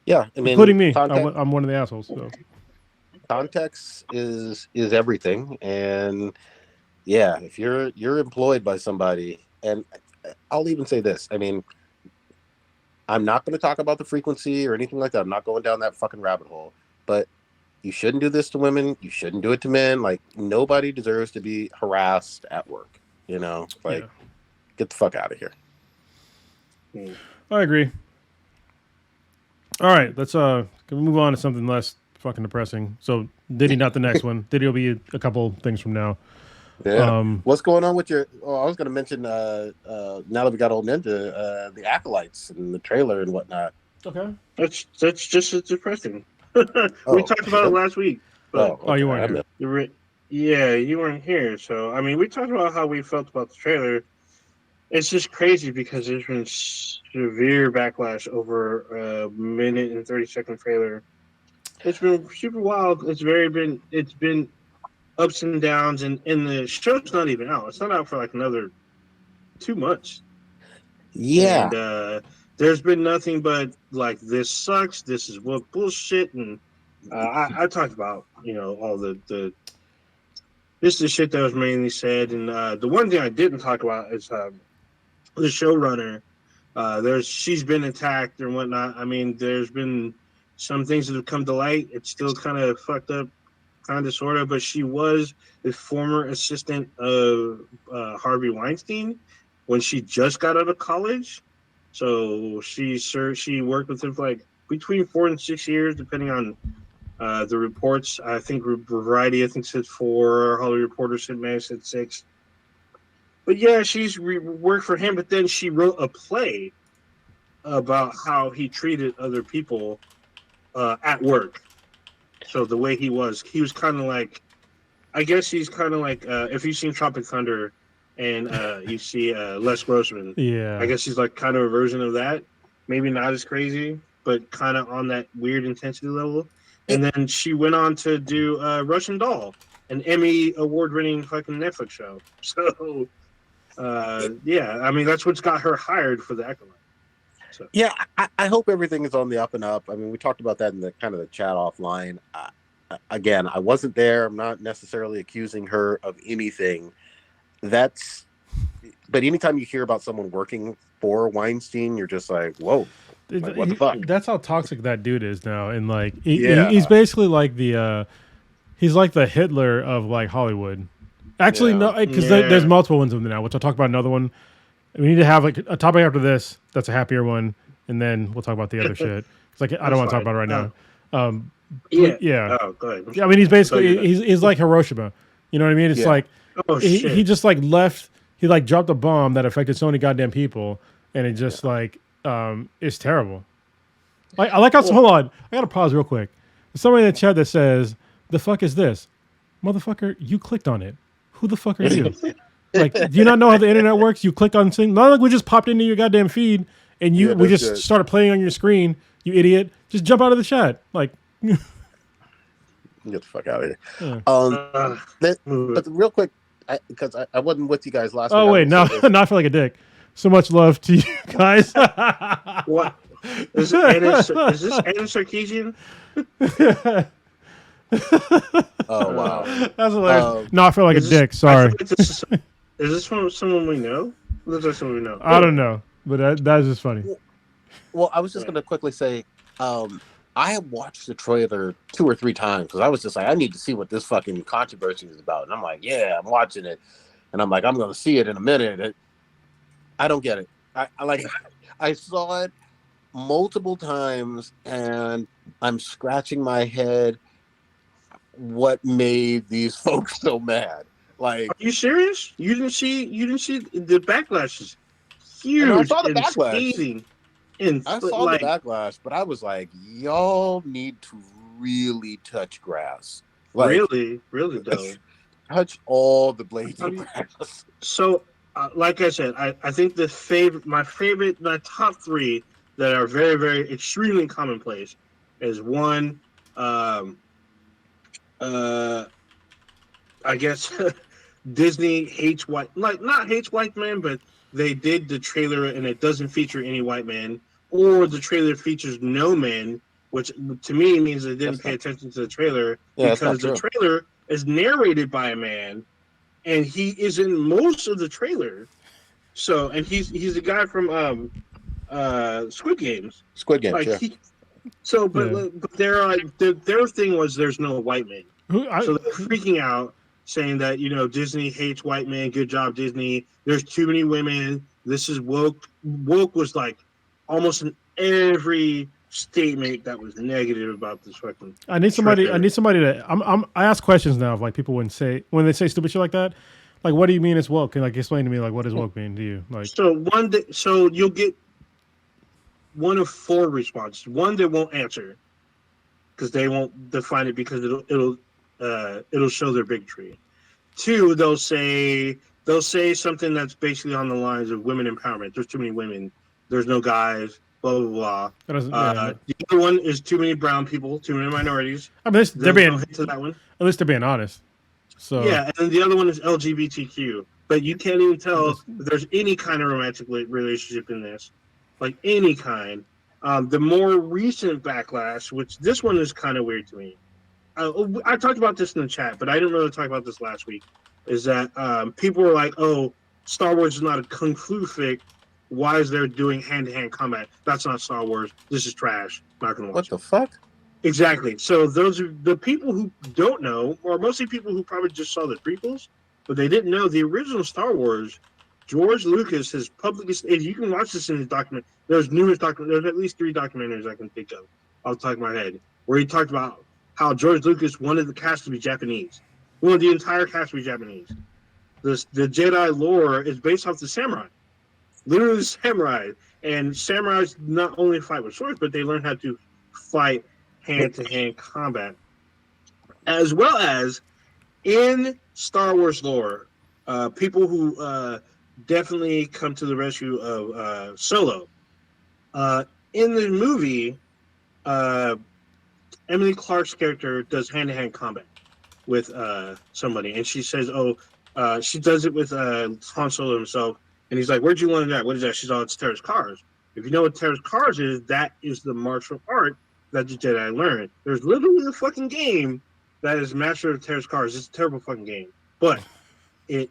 Yeah, I mean, including me. I'm one of the assholes. So. Context is everything, and yeah, if you're employed by somebody, and I'll even say this. I mean, I'm not going to talk about the frequency or anything like that. I'm not going down that fucking rabbit hole. But you shouldn't do this to women. You shouldn't do it to men. Like nobody deserves to be harassed at work. Yeah. Get the fuck out of here. I agree. All right, let's can we move on to something less fucking depressing. So Diddy, not the next one. Diddy will be a couple things from now. Yeah. What's going on with your? Oh, I was going to mention. Now that we got Old Ninja, the Acolytes and the trailer and whatnot. Okay. That's just as depressing. We talked about it last week. But you weren't here. Yeah, you weren't here. So I mean, we talked about how we felt about the trailer. It's just crazy because there's been severe backlash over a minute and 30-second trailer. It's been super wild. It's been ups and downs, and the show's not even out. It's not out for like another 2 months. Yeah. And there's been nothing but like, this sucks. This is what bullshit. And I talked about all the this is the shit that was mainly said. And the one thing I didn't talk about is the showrunner. She's been attacked and whatnot. I mean, there's been some things that have come to light. It's still kind of fucked up, kind of, sort of, but she was a former assistant of Harvey Weinstein when she just got out of college. So she worked with him for like between 4 and 6 years, depending on the reports. I think Variety, said 4. Hollywood Reporter said 6. But yeah, she's worked for him, but then she wrote a play about how he treated other people at work. So the way he was kind of like, I guess he's kind of like, if you've seen Tropic Thunder and you see Les Grossman, yeah, I guess he's like kind of a version of that. Maybe not as crazy, but kind of on that weird intensity level. And then she went on to do Russian Doll, an Emmy award-winning fucking Netflix show. So, yeah, I mean, that's what's got her hired for the Acolyte. So. Yeah, I hope everything is on the up and up. I mean, we talked about that in the kind of the chat offline. Again, I wasn't there. I'm not necessarily accusing her of anything. But anytime you hear about someone working for Weinstein, you're just like, whoa. Like, what the fuck? That's how toxic that dude is now. And like, he's basically like the He's like the Hitler of like Hollywood. Actually, no, because there's multiple ones of them now, which I'll talk about another one. We need to have like a topic after this that's a happier one, and then we'll talk about the other shit. It's like I don't want to talk about it right now. Yeah. Oh, go ahead. Yeah, I mean, he's basically he's like Hiroshima. You know what I mean? It's like he just like left. He like dropped a bomb that affected so many goddamn people, and it just like it's terrible. I like how. Hold on, I gotta pause real quick. There's somebody in the chat that says, "The fuck is this, motherfucker? You clicked on it. Who the fuck are you?" Like, do you not know how the internet works? You click on things. Not like we just popped into your goddamn feed and we just started playing on your screen. You idiot! Just jump out of the chat. Like, get the fuck out of here. Yeah. But real quick, because I wasn't with you guys last week. Oh wait, no, not for like a dick. So much love to you guys. What is this? Anna Sarkeesian? Oh wow, that's hilarious. Not for like a dick. Sorry. Is this from someone we know? Or is that someone we know? I don't know, but that's just funny. Well, I was just going to quickly say, I have watched the trailer 2 or 3 times because I was just like, I need to see what this fucking controversy is about. And I'm like, yeah, I'm watching it. And I'm like, I'm going to see it in a minute. I don't get it. I saw it multiple times and I'm scratching my head. What made these folks so mad? Like, are you serious? You didn't see the backlash is huge. I saw the backlash. I saw the backlash, but I was like, y'all need to really touch grass. Like, really though. Touch all the blades of grass. So, like I said, I think my top 3 that are very, very extremely commonplace is one, I guess Disney hates not hates white men, but they did the trailer and it doesn't feature any white men, or the trailer features no men, which to me means they didn't pay attention to the trailer because the trailer is narrated by a man, and he is in most of the trailer. So, and he's the guy from Squid Games. Squid Games, but their thing was there's no white men. So they're freaking out, saying that, Disney hates white men. Good job, Disney. There's too many women. This is woke. Woke was like almost in every statement that was negative about this fucking. I need somebody to. I ask questions now of like people when they say stupid shit like that. Like, what do you mean it's woke? Can like explain to me like what does woke mean to you? Like, so you'll get one of 4 responses. One, they won't answer because they won't define it because it'll show their bigotry. 2, they'll say something that's basically on the lines of women empowerment. There's too many women. There's no guys. Blah blah blah. The other one is too many brown people, too many minorities. I mean, they're being to that one. At least they're being honest. So yeah, and then the other one is LGBTQ. But you can't even tell if there's any kind of romantic relationship in this, like any kind. The more recent backlash, which this one is kind of weird to me. I talked about this in the chat, but I didn't really talk about this last week. Is that people were like, "Oh, Star Wars is not a kung fu fic. Why is there doing hand-to-hand combat? That's not Star Wars. This is trash. Not gonna watch it." What the fuck? Exactly. So those are the people who don't know, or mostly people who probably just saw the prequels, but they didn't know the original Star Wars. George Lucas has publicly stated, you can watch this in his document. There's numerous there's at least 3 documentaries I can think of off the top of my head, where he talked about how George Lucas wanted the cast to be Japanese. He wanted the entire cast to be Japanese. The Jedi lore is based off the samurai. Literally the samurai. And samurais not only fight with swords, but they learn how to fight hand-to-hand combat. As well as in Star Wars lore, people who definitely come to the rescue of Solo. In the movie, Emily Clark's character does hand-to-hand combat with somebody, and she says, she does it with Han Solo himself, and he's like, "Where'd you learn that? What is that?" She's all, "It's Terra's Cars." If you know what Terra's Cars is, that is the martial art that the Jedi learned. There's literally a fucking game that is Master of Terra's Cars. It's a terrible fucking game, but it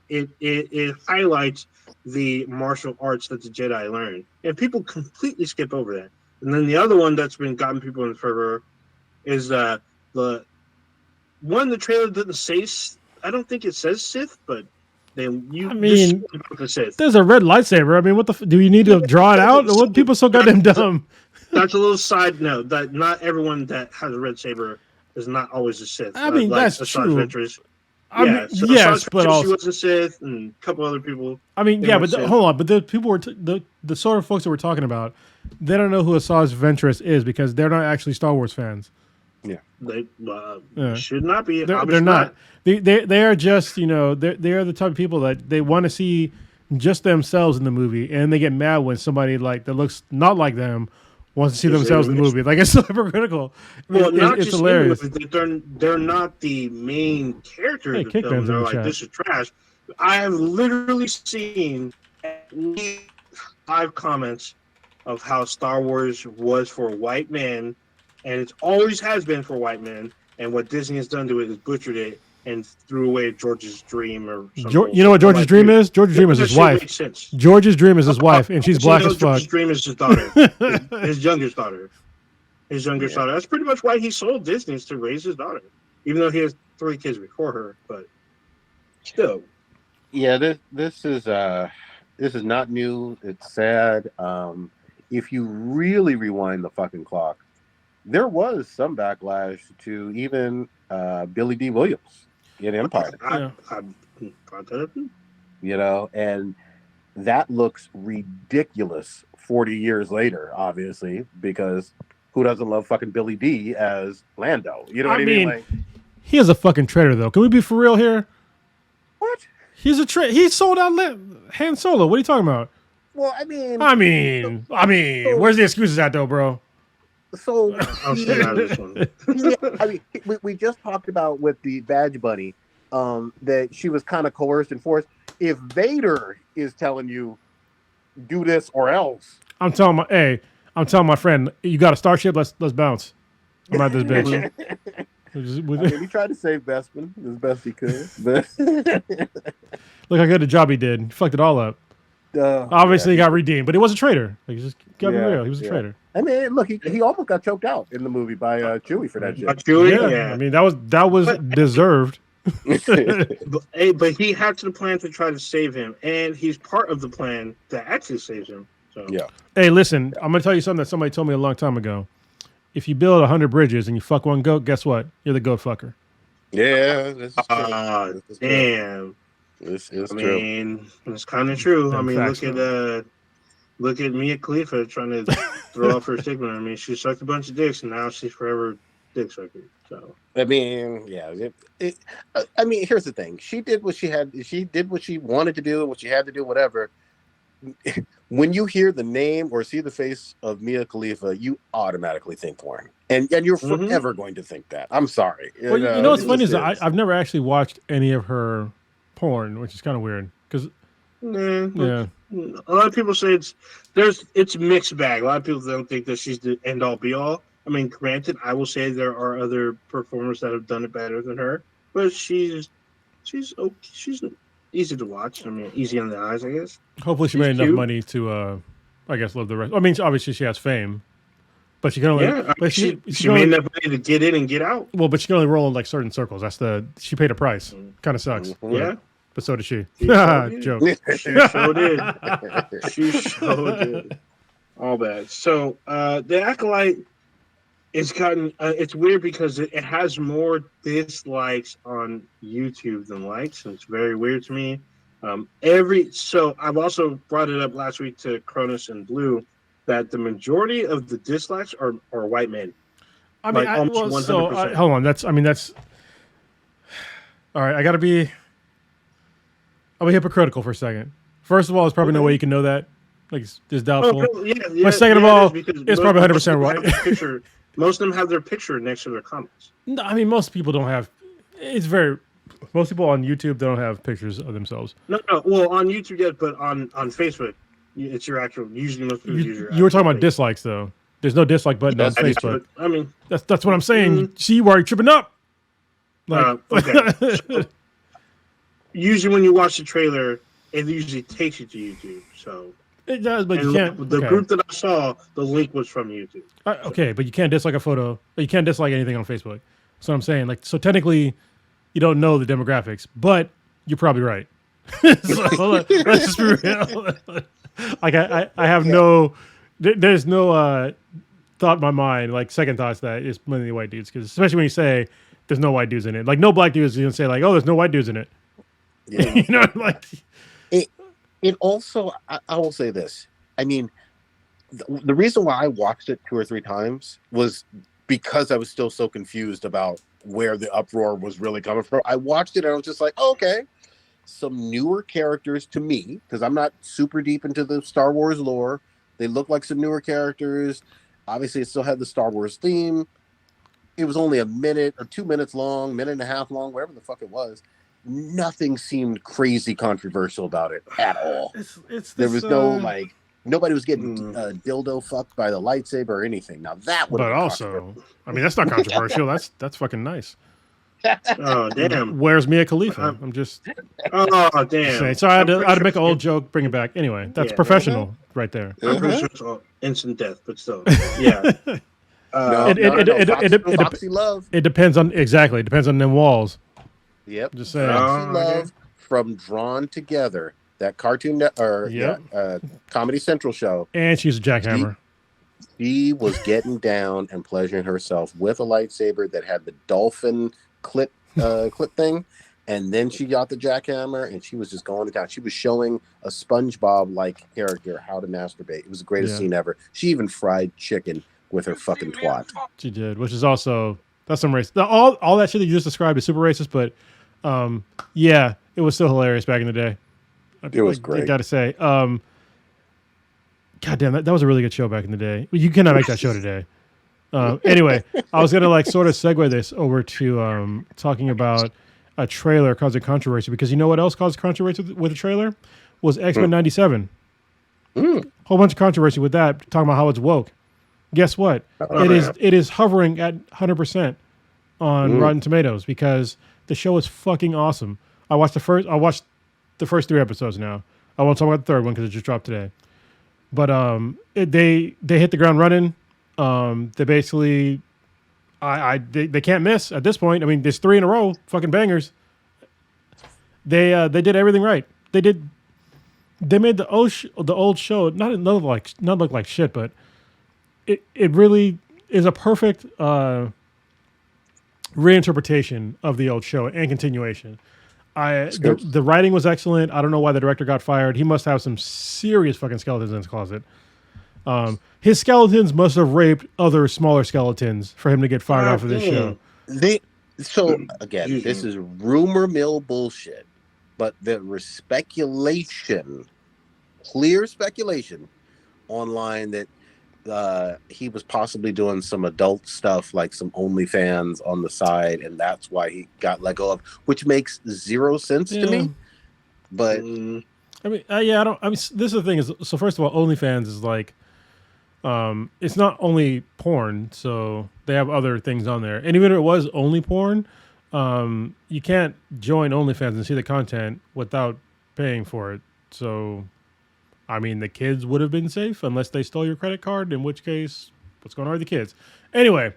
highlights the martial arts that the Jedi learned, and people completely skip over that. And then the other one that's been gotten people in fervor is the the trailer doesn't say. I don't think it says Sith, but then you. I mean, the Sith. There's a red lightsaber. I mean, what the? Do you need to draw it out? What people so goddamn dumb? That's a little side note that not everyone that has a red saber is not always a Sith. I mean, that's true. Ventress. Yes, but also she was a Sith, and a couple other people. I mean, yeah, but hold on. But the people were the sort of folks that we're talking about, they don't know who Asajj Ventress is because they're not actually Star Wars fans. Yeah, they should not be. They're not. They are just they are the type of people that they want to see just themselves in the movie, and they get mad when somebody that looks not like them wants to see themselves in the movie. Like, it's so hypocritical. Well, it's hilarious. They're not the main character of the film. They're like, this is trash. I have literally seen at least 5 comments of how Star Wars was for white men, and it always has been for white men, and what Disney has done to it is butchered it and threw away George's dream or something. You know what George's dream is? George's dream is his wife. George's dream is his wife, and she's black as fuck. George's dream is his daughter. his youngest daughter. His youngest daughter. That's pretty much why he sold Disney, is to raise his daughter. Even though he has 3 kids before her, but still. Yeah, this is not new. It's sad. If you really rewind the fucking clock, there was some backlash to even Billy D. Williams in Empire. And that looks ridiculous 40 years later, obviously, because who doesn't love fucking Billy D. as Lando? You know what I mean? He is a fucking traitor, though. Can we be for real here? What? He's a traitor. He sold out Han Solo. What are you talking about? Well, where's the excuses at, though, bro? So, we just talked about with the Badge Bunny that she was kind of coerced and forced. If Vader is telling you, do this or else, I'm telling my friend, you got a starship? Let's bounce. I'm at this bitch. He tried to save Bespin as best he could. But look how good a job he did. He fucked it all up. Obviously, he got redeemed, but he was a traitor. Like, just gotta be real. He was a traitor. I mean, look, he almost got choked out in the movie by Chewie for that shit. Chewie? Yeah. I mean, that was deserved. but he had to the plan to try to save him, and he's part of the plan that actually saves him. So. Yeah. Hey, listen, I'm gonna tell you something that somebody told me a long time ago. If you build 100 bridges and you fuck one goat, guess what? You're the goat fucker. Yeah. Damn. This is true. I mean, it's kind of true. I mean, look at Mia Khalifa trying to throw off her stigma. I mean, she sucked a bunch of dicks, and now she's forever dick sucker. So I mean, yeah. I mean, here's the thing. She did what she had. She did what she wanted to do and what she had to do. Whatever. When you hear the name or see the face of Mia Khalifa, you automatically think porn, and you're forever going to think that. I'm sorry. Well, you know what's funny is I've never actually watched any of her porn, which is kind of weird because a lot of people say it's mixed bag. A lot of people don't think that she's the end all be all. I mean, granted, I will say there are other performers that have done it better than her, but she's okay. She's easy to watch. I mean, easy on the eyes, I guess. Hopefully, she made enough money to, I guess, live the rest. I mean, obviously, she has fame, but she can only. She made enough money to get in and get out. Well, but she can only roll in like certain circles. She paid a price. Kind of sucks. Yeah. But so did she. Joke. She sure did. She sure did. All bad. So the Acolyte, it's gotten. It's weird because it has more dislikes on YouTube than likes, and it's very weird to me. So I've also brought it up last week to Cronus and Blue that the majority of the dislikes are white men. I mean, almost 100%. Hold on. That's all right. I'm hypocritical for a second. First of all, there's probably no way you can know that. Like, it's doubtful. But second of all, it's probably 100% right. Most of them have their picture next to their comments. No, I mean, most people don't have. Most people on YouTube don't have pictures of themselves. No. Well, on YouTube, yes, but on Facebook, it's your actual. Usually, most people use your. You were talking about dislikes, though. There's no dislike button on Facebook. I mean, that's what I'm saying. See why you're tripping up. Okay. So, usually, when you watch the trailer, it usually takes you to YouTube. So it does, but you can't. The group that I saw, the link was from YouTube. Okay, but you can't dislike a photo. You can't dislike anything on Facebook. So I'm saying, like, so technically, you don't know the demographics, but you're probably right. So let's just be real. Like, I have there's no thought in my mind, like second thoughts that it's mainly white dudes, because especially when you say there's no white dudes in it, like no black dudes, you can say like, oh, there's no white dudes in it. Yeah. You know, like it also. I will say this. I mean, the reason why I watched it 2 or 3 times was because I was still so confused about where the uproar was really coming from. I watched it and I was just like, oh, okay, some newer characters to me, because I'm not super deep into the Star Wars lore. They look like some newer characters. Obviously, it still had the Star Wars theme. It was only a minute or 2 minutes long, minute and a half long, whatever the fuck it was. Nothing seemed crazy controversial about it at all. There was no like, nobody was getting dildo fucked by the lightsaber or anything. Now that would. But also, I mean, that's not controversial. that's fucking nice. Oh damn! Where's Mia Khalifa? I'm just. Oh damn! Saying. So I had to make an old joke, bring it back. Anyway, that's professional right there. I'm pretty sure it's instant death, but still, yeah. It depends on exactly. It depends on them walls. Yep. Just saying. Foxy Love from Drawn Together, that cartoon Comedy Central show. And she's a jackhammer. She was getting down and pleasuring herself with a lightsaber that had the dolphin clip thing, and then she got the jackhammer and she was just going to town. She was showing a SpongeBob-like character how to masturbate. It was the greatest scene ever. She even fried chicken with her fucking twat. She did, which is also that's some racist. All that shit that you just described is super racist, but yeah, it was still hilarious back in the day. It was great. I gotta say, God damn, that was a really good show back in the day. You cannot make that show today. Anyway, I was gonna like sort of segue this over to talking about a trailer causing controversy, because you know what else caused controversy with a trailer was X-Men 97. Whole bunch of controversy with that, talking about how it's woke. Guess what? It is hovering at 100% on Rotten Tomatoes because the show is fucking awesome. I watched the first 3 episodes now. I won't talk about the third one because it just dropped today. But they hit the ground running. They basically they can't miss at this point. I mean, there's 3 in a row, fucking bangers. They did everything right. They made the old show not look like shit, but it really is a perfect reinterpretation of the old show and continuation. The writing was excellent. I don't know why the director got fired. He must have some serious fucking skeletons in his closet. His skeletons must have raped other smaller skeletons for him to get fired off of this show. Again, this is rumor mill bullshit, but there was speculation, clear speculation online that he was possibly doing some adult stuff, like some OnlyFans on the side, and that's why he got let go of, which makes zero sense to me. But I mean, this is the thing is, so first of all, OnlyFans is like, it's not only porn, so they have other things on there. And even if it was only porn, you can't join OnlyFans and see the content without paying for it. So, I mean, the kids would have been safe unless they stole your credit card, in which case, what's going on with the kids? Anyway,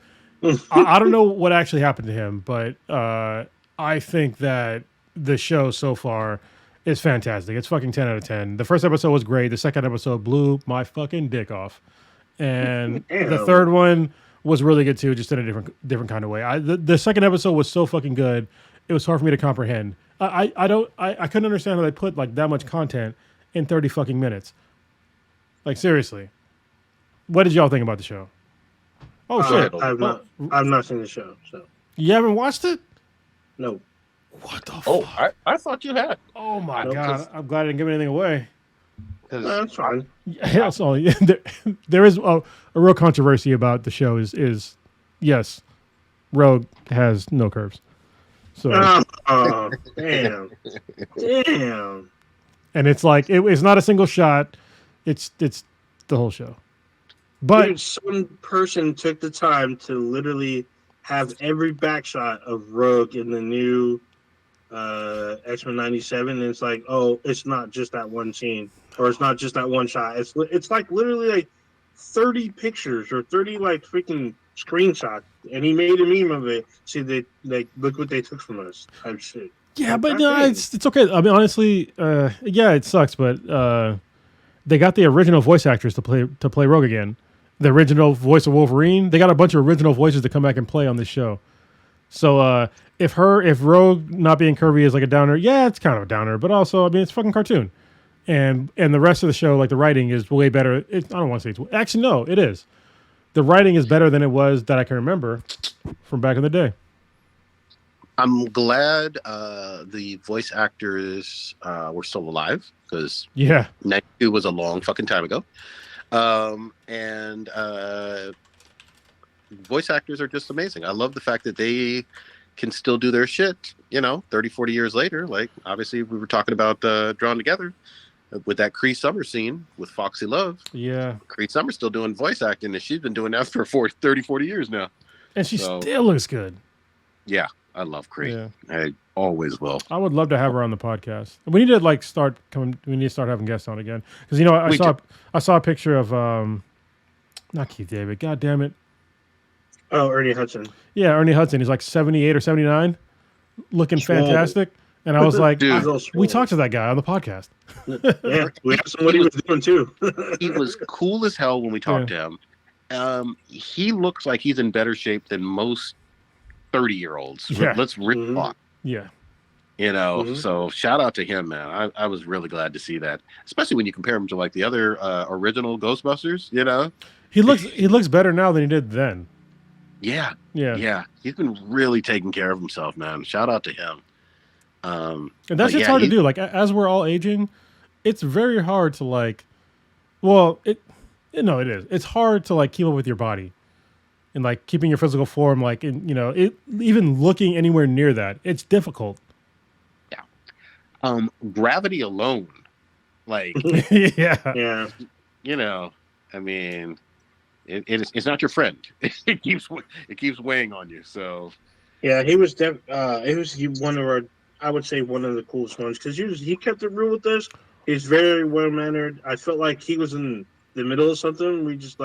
I don't know what actually happened to him, but I think that the show so far is fantastic. It's fucking 10 out of 10. The first episode was great. The second episode blew my fucking dick off. And the third one was really good too, just in a different kind of way. The second episode was so fucking good, it was hard for me to comprehend. I couldn't understand how they put like that much content in 30 fucking minutes. Like, seriously. What did y'all think about the show? Oh shit. I've not seen the show, so. You haven't watched it? No. What the fuck? Oh, I thought you had. Oh my god. I'm glad I didn't give anything away. That's fine. Yeah, so there is a real controversy about the show is yes, Rogue has no curves. So damn. And it's like it's not a single shot. It's the whole show. But dude, some person took the time to literally have every back shot of Rogue in the new X-Men 97, and it's like, oh, it's not just that one scene, or it's not just that one shot. It's like literally like 30 pictures or 30 like freaking screenshot, and he made a meme of it. See, they like look what they took from us type shit. Yeah, but no, it's okay. I mean, honestly, yeah, it sucks, but they got the original voice actors to play Rogue again. The original voice of Wolverine. They got a bunch of original voices to come back and play on this show. So if Rogue not being curvy is like a downer, yeah, it's kind of a downer, but also, I mean, it's a fucking cartoon. And the rest of the show, like the writing is way better. I don't want to say actually, no, it is. The writing is better than it was that I can remember from back in the day. I'm glad the voice actors were still alive because 92 was a long fucking time ago. And voice actors are just amazing. I love the fact that they can still do their shit, 30, 40 years later. Like, obviously, we were talking about Drawn Together with that Cree Summer scene with Foxy Love. Yeah. Cree Summer's still doing voice acting, and she's been doing that for 30, 40 years now. And she still looks good. Yeah, I love Cree. Yeah. I always will. I would love to have her on the podcast. We need to start having guests on again. Because I saw a picture of not Keith David, god damn it. Oh, Ernie Hudson. Yeah, Ernie Hudson. He's like 78 or 79, looking fantastic. And I was like, we talked to that guy on the podcast. Yeah, we asked him what he was doing too. He was cool as hell when we talked to him. He looks like he's in better shape than most 30-year-olds. Yeah. Let's rip off. Yeah. So shout out to him, man. I was really glad to see that, especially when you compare him to like the other original Ghostbusters. He looks better now than he did then. Yeah. He's been really taking care of himself, man. Shout out to him. And that's just hard to do. Like, as we're all aging, it's very hard to it is. It's hard to keep up with your body and keeping your physical form, even looking anywhere near that. It's difficult. Yeah. Gravity alone, yeah. I mean, it's not your friend. It keeps weighing on you. So. Yeah, he was one of our. I would say one of the coolest ones because he kept it real with us. He's very well mannered. I felt like he was in the middle of something. We just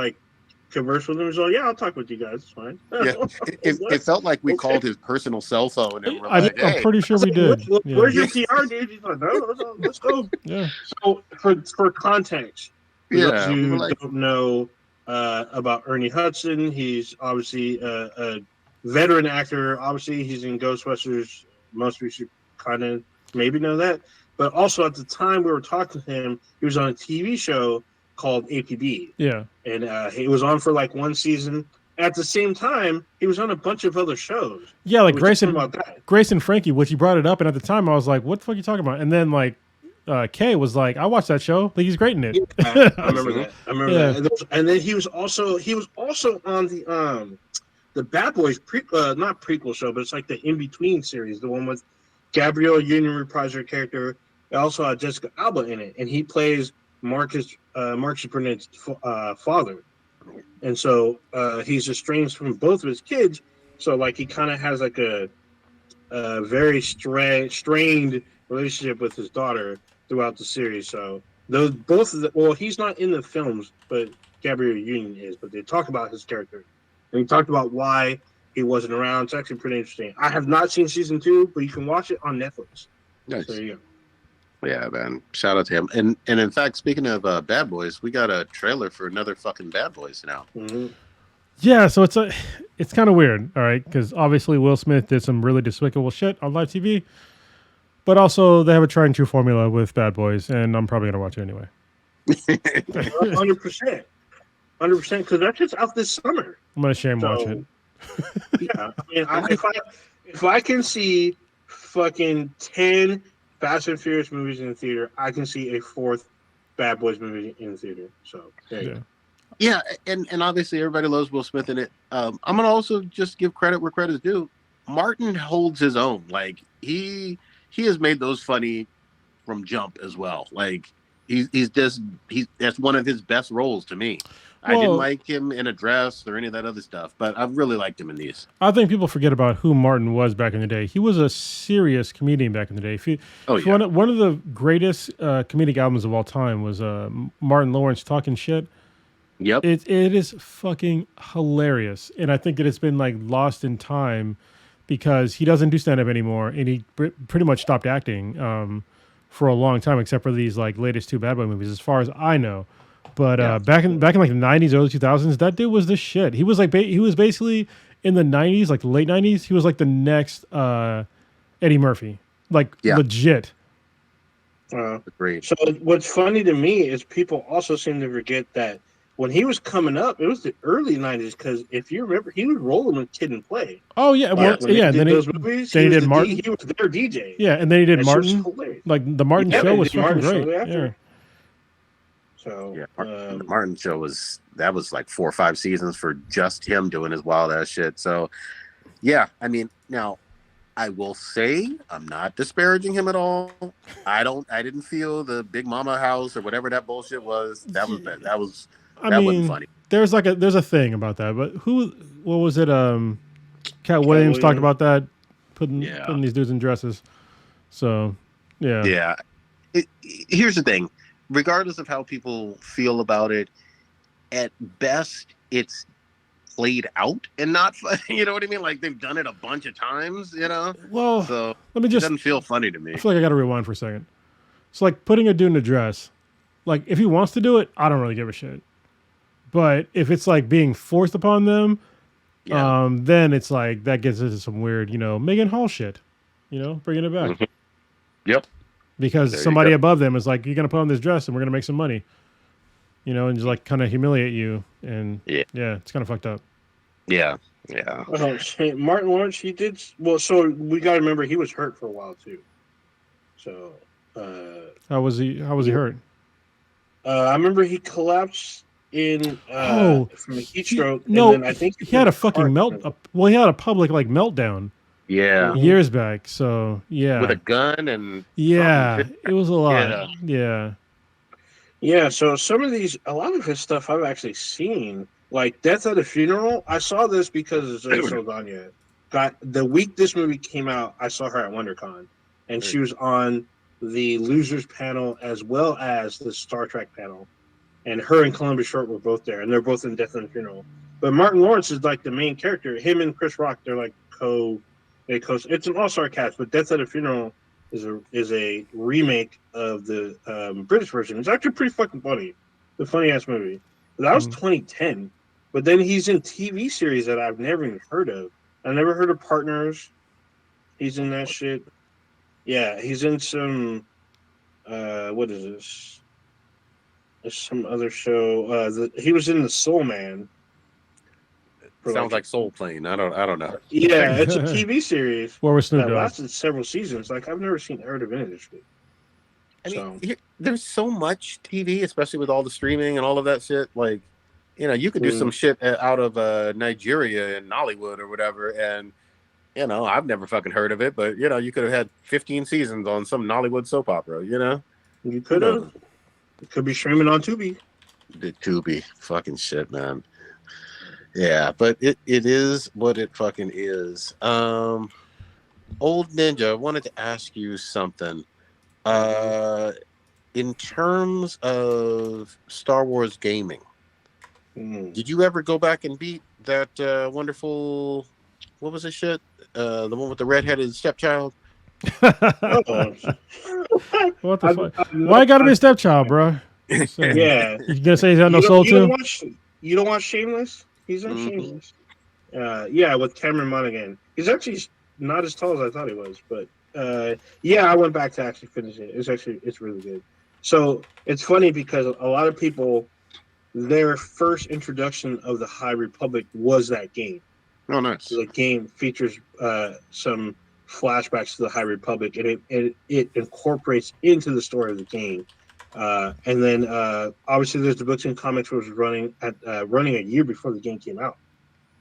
conversed with him. So yeah, I'll talk with you guys. It's fine. Yeah, it felt like we called his personal cell phone, and we're I'm pretty sure we did. Where's your PR, dude? He's like, no, let's go. Yeah. So for context, for those who don't know about Ernie Hudson, he's obviously a veteran actor. Obviously, he's in Ghostbusters. Most of you kind of maybe know that, but also at the time we were talking to him, he was on a TV show called APB. Yeah, and he was on for one season. At the same time, he was on a bunch of other shows. Yeah, like Grace and Frankie, which he brought it up, and at the time I was like, "What the fuck are you talking about?" And then Kay was like, "I watched that show. He's great in it." Yeah, I remember that. That. And then he was also on the Bad Boys not prequel show, but it's the in between series, the one with Gabrielle Union reprised her character. It also had Jessica Alba in it, and he plays Marcus Burnett's father, and so he's estranged from both of his kids. So he kind of has a very strained relationship with his daughter throughout the series. So he's not in the films, but Gabrielle Union is. But they talk about his character. And he talked about why he wasn't around. It's actually pretty interesting. I have not seen season 2, but you can watch it on Netflix. Nice. So there you go. Yeah, man. Shout out to him. And in fact, speaking of Bad Boys, we got a trailer for another fucking Bad Boys now. Mm-hmm. Yeah, so it's kind of weird, all right? Because obviously Will Smith did some really despicable shit on live TV, but also they have a tried and true formula with Bad Boys, and I'm probably going to watch it anyway. 100%. 100%, because that's just out this summer. I'm gonna shame watch it. Yeah, I mean, if I can see fucking 10 Fast and Furious movies in the theater, I can see a 4th Bad Boys movie in the theater. So there you go. Yeah, and obviously everybody loves Will Smith in it. I'm gonna also just give credit where credit is due. Martin holds his own. He has made those funny from jump as well. That's one of his best roles to me. I didn't like him in a dress or any of that other stuff, but I really liked him in these. I think people forget about who Martin was back in the day. He was a serious comedian back in the day. One of the greatest comedic albums of all time was Martin Lawrence Talking Shit. Yep. It is fucking hilarious, and I think it has been like lost in time because he doesn't do stand up anymore, and he pretty much stopped acting for a long time, except for these like latest two Bad Boy movies, as far as I know. But back in like the '90s, early 2000s, that dude was the shit. He was like he was basically in the '90s, like the late '90s. He was like the next Eddie Murphy, like legit. Agreed. So what's funny to me is people also seem to forget that when he was coming up, it was the early '90s. Because if you remember, he was rolling with Kid and Play. Oh yeah, well, yeah. And then those movies, then he did Martin. He was their DJ. Yeah, and then he did Martin. Like the Martin show was fucking great. Yeah. So the Martin show was like 4 or 5 seasons for just him doing his wild ass shit. So yeah, I mean, now I will say I'm not disparaging him at all. I didn't feel the Big Mama house or whatever that bullshit was. That wasn't funny. There's a thing about that, but what was it? Cat Williams talked about that, putting these dudes in dresses. So yeah. Here's the thing. Regardless of how people feel about it, at best it's played out and not fun. You know what I mean? Like they've done it a bunch of times, you know? Well, so it doesn't feel funny to me. I feel like I got to rewind for a second. It's like putting a dude in a dress. Like if he wants to do it, I don't really give a shit. But if it's like being forced upon them, then it's like that gets into some weird, Megan Hall shit. Bringing it back. Mm-hmm. Yep. Because somebody above them is like, you're going to put on this dress and we're going to make some money. And just like kind of humiliate you. And it's kind of fucked up. Yeah. Martin Lawrence, he did. Well, so we got to remember he was hurt for a while too. So. How was he hurt? I remember he collapsed from a heat stroke. And then I think he had a fucking Well, he had a public like meltdown. Yeah. Years back. So yeah. With a gun and it was a lot. Yeah. So a lot of his stuff I've actually seen, like Death at a Funeral. I saw this because Zoe Saldana got the week this movie came out. I saw her at WonderCon, and she was on the losers panel as well as the Star Trek panel, and her and Columbus Short were both there, and they're both in Death at a Funeral. But Martin Lawrence is like the main character. Him and Chris Rock, they're like it's an all-star cast, but Death at a Funeral is a remake of the British version. It's actually pretty fucking funny. The funny-ass movie. That was 2010. But then he's in TV series that I've never even heard of. I never heard of Partners. He's in that shit. Yeah, he's in some... what is this? There's some other show. He was in The Soul Man. Sounds like Soul Plane. I don't know. Yeah, it's a TV series. Where was Snoop Dogg? Lasted several seasons. Like I've never heard of any of this shit. I mean, there's so much TV, especially with all the streaming and all of that shit. Like, you could do some shit out of Nigeria and Nollywood or whatever, and I've never fucking heard of it, but you could have had 15 seasons on some Nollywood soap opera. You could have. It could be streaming on Tubi. The Tubi, fucking shit, man. Yeah, but it is what it fucking is. Old Ninja, I wanted to ask you something. In terms of Star Wars gaming, did you ever go back and beat that wonderful, what was this shit? The one with the redheaded stepchild? What the fuck? Why you gotta be a stepchild, bro? Yeah. You gonna say he's got no soul too? You don't watch Shameless? He's on Shameless. With Cameron Monaghan. He's actually not as tall as I thought he was, but I went back to actually finish it. It's really good. So it's funny because a lot of people, their first introduction of the High Republic was that game. Oh, nice. So the game features some flashbacks to the High Republic, and it incorporates into the story of the game. And then obviously there's the books and comics, which was running a year before the game came out.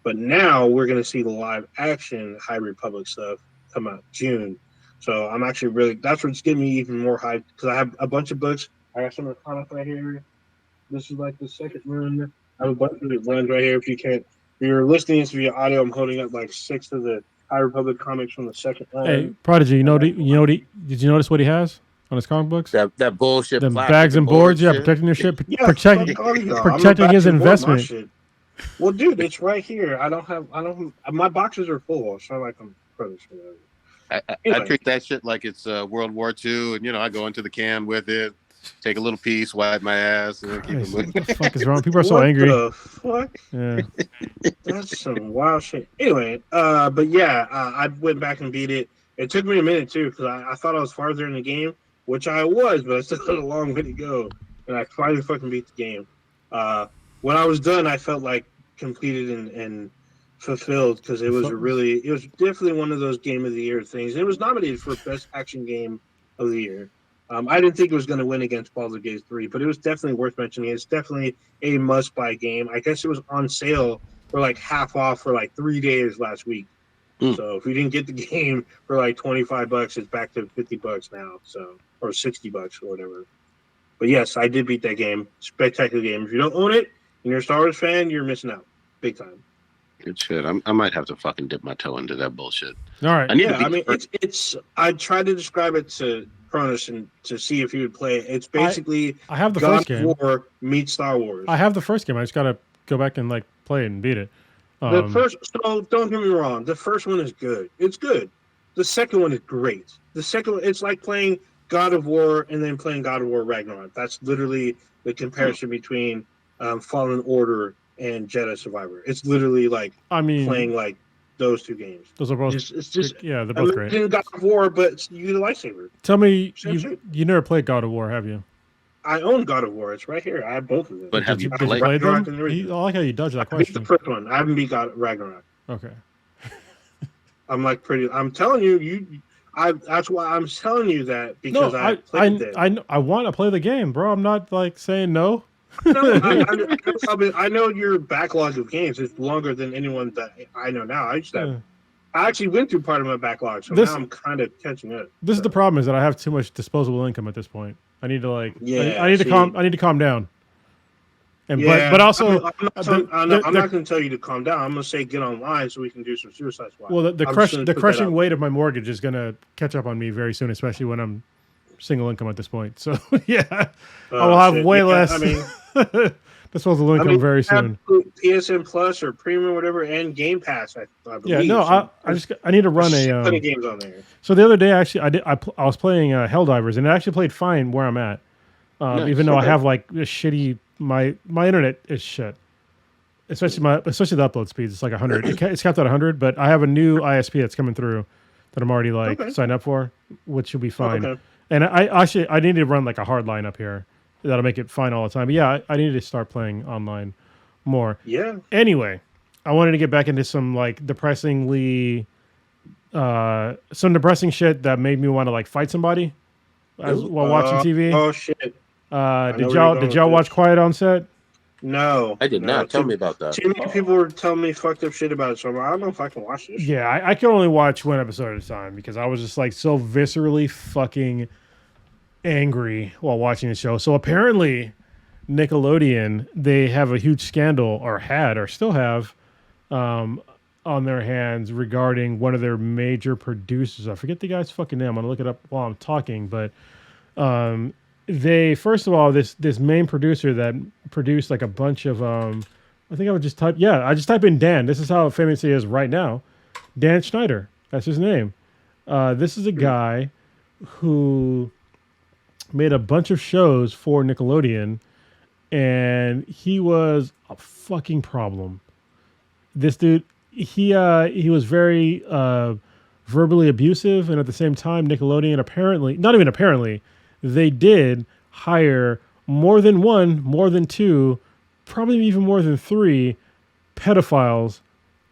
But now we're going to see the live action High Republic stuff come out June. So I'm actually that's what's getting me even more hyped, because I have a bunch of books. I got some of the comics right here. This is like the second run. I have a bunch of the runs right here. If you're listening to via audio, I'm holding up like 6 of the High Republic comics from the second run. Hey, Prodigy, did you notice what he has on his comic books. That bullshit. The bags and boards, yeah, protecting their shit, protecting his investment. Well, dude, it's right here. I don't. My boxes are full, so like I'm finished. I treat that shit like it's World War II, and I go into the can with it, take a little piece, wipe my ass, and then keep it moving. What the fuck is wrong? People are so angry. What the fuck? Yeah, that's some wild shit. Anyway, but yeah, I went back and beat it. It took me a minute too because I thought I was farther in the game, which I was, but I still had a long way to go, and I finally fucking beat the game. When I was done, I felt like completed and fulfilled because it was definitely one of those game of the year things. It was nominated for best action game of the year. I didn't think it was going to win against Baldur's Gate 3, but it was definitely worth mentioning. It's definitely a must-buy game. I guess it was on sale for like half off for like 3 days last week. So if you didn't get the game for like $25, it's back to $50 now. So or $60 or whatever. But yes, I did beat that game. Spectacular game. If you don't own it and you're a Star Wars fan, you're missing out big time. Good shit. I might have to fucking dip my toe into that bullshit. All right. It's. I tried to describe it to Cronus and to see if he would play it. It's basically I have the God first game. of War meets Star Wars. I have the first game. I just gotta go back and like play it and beat it. The first. So don't get me wrong. The first one is good. It's good. The second one is great. The second one, it's like playing God of War and then playing God of War Ragnarok. That's literally the comparison between Fallen Order and Jedi Survivor. It's literally like playing like those two games. Those are both. It's just they're both great. God of War, but you get a lightsaber. Tell me, you never played God of War, have you? I own God of War. It's right here. I have both of them. But have you played them? I like how you dodge that question. I beat the first one. I haven't beat Ragnarok. Okay. I'm telling you, that's why I'm telling you that because I played it. I want to play the game, bro. I'm not like saying no. No, I know your backlog of games is longer than anyone that I know now. I actually went through part of my backlog, so now I'm kind of catching up. This is the problem: is that I have too much disposable income at this point. I need to I need to calm down. And but also, I'm not going to tell you to calm down. I'm going to say get online so we can do some Suicide Squad. Well, the crushing weight of my mortgage is going to catch up on me very soon, especially when I'm single income at this point. So I will have way less disposable income very soon. PSN Plus or Premium or whatever, and Game Pass. I believe. Yeah, no, I need to run a plenty of games on there. So the other day, actually, I was playing Helldivers, and it actually played fine where I'm at. Even though I have like a shitty my internet is shit, especially the upload speeds. It's like 100. It's capped at 100, but I have a new ISP that's coming through that I'm already signed up for, which should be fine. Okay. And I need to run like a hard line up here that'll make it fine all the time. But yeah, I need to start playing online more. Yeah. Anyway, I wanted to get back into some like depressing shit that made me want to like fight somebody while watching TV. Oh shit. Did y'all watch Quiet on Set? No, I did not. Tell me about that. Too many people were telling me fucked up shit about it, so I don't know if I can watch this. Yeah, I can only watch one episode at a time because I was just like so viscerally fucking angry while watching the show. So apparently, Nickelodeon, they have a huge scandal, or still have, on their hands regarding one of their major producers. I forget the guy's fucking name. I'm gonna look it up while I'm talking, but they, first of all, this main producer that produced like a bunch of I think I would just type in Dan. This is how famous he is right now. Dan Schneider. That's his name. This is a guy who made a bunch of shows for Nickelodeon, and he was a fucking problem. This dude, he was very verbally abusive, and at the same time, Nickelodeon they did hire more than one, more than two, probably even more than three pedophiles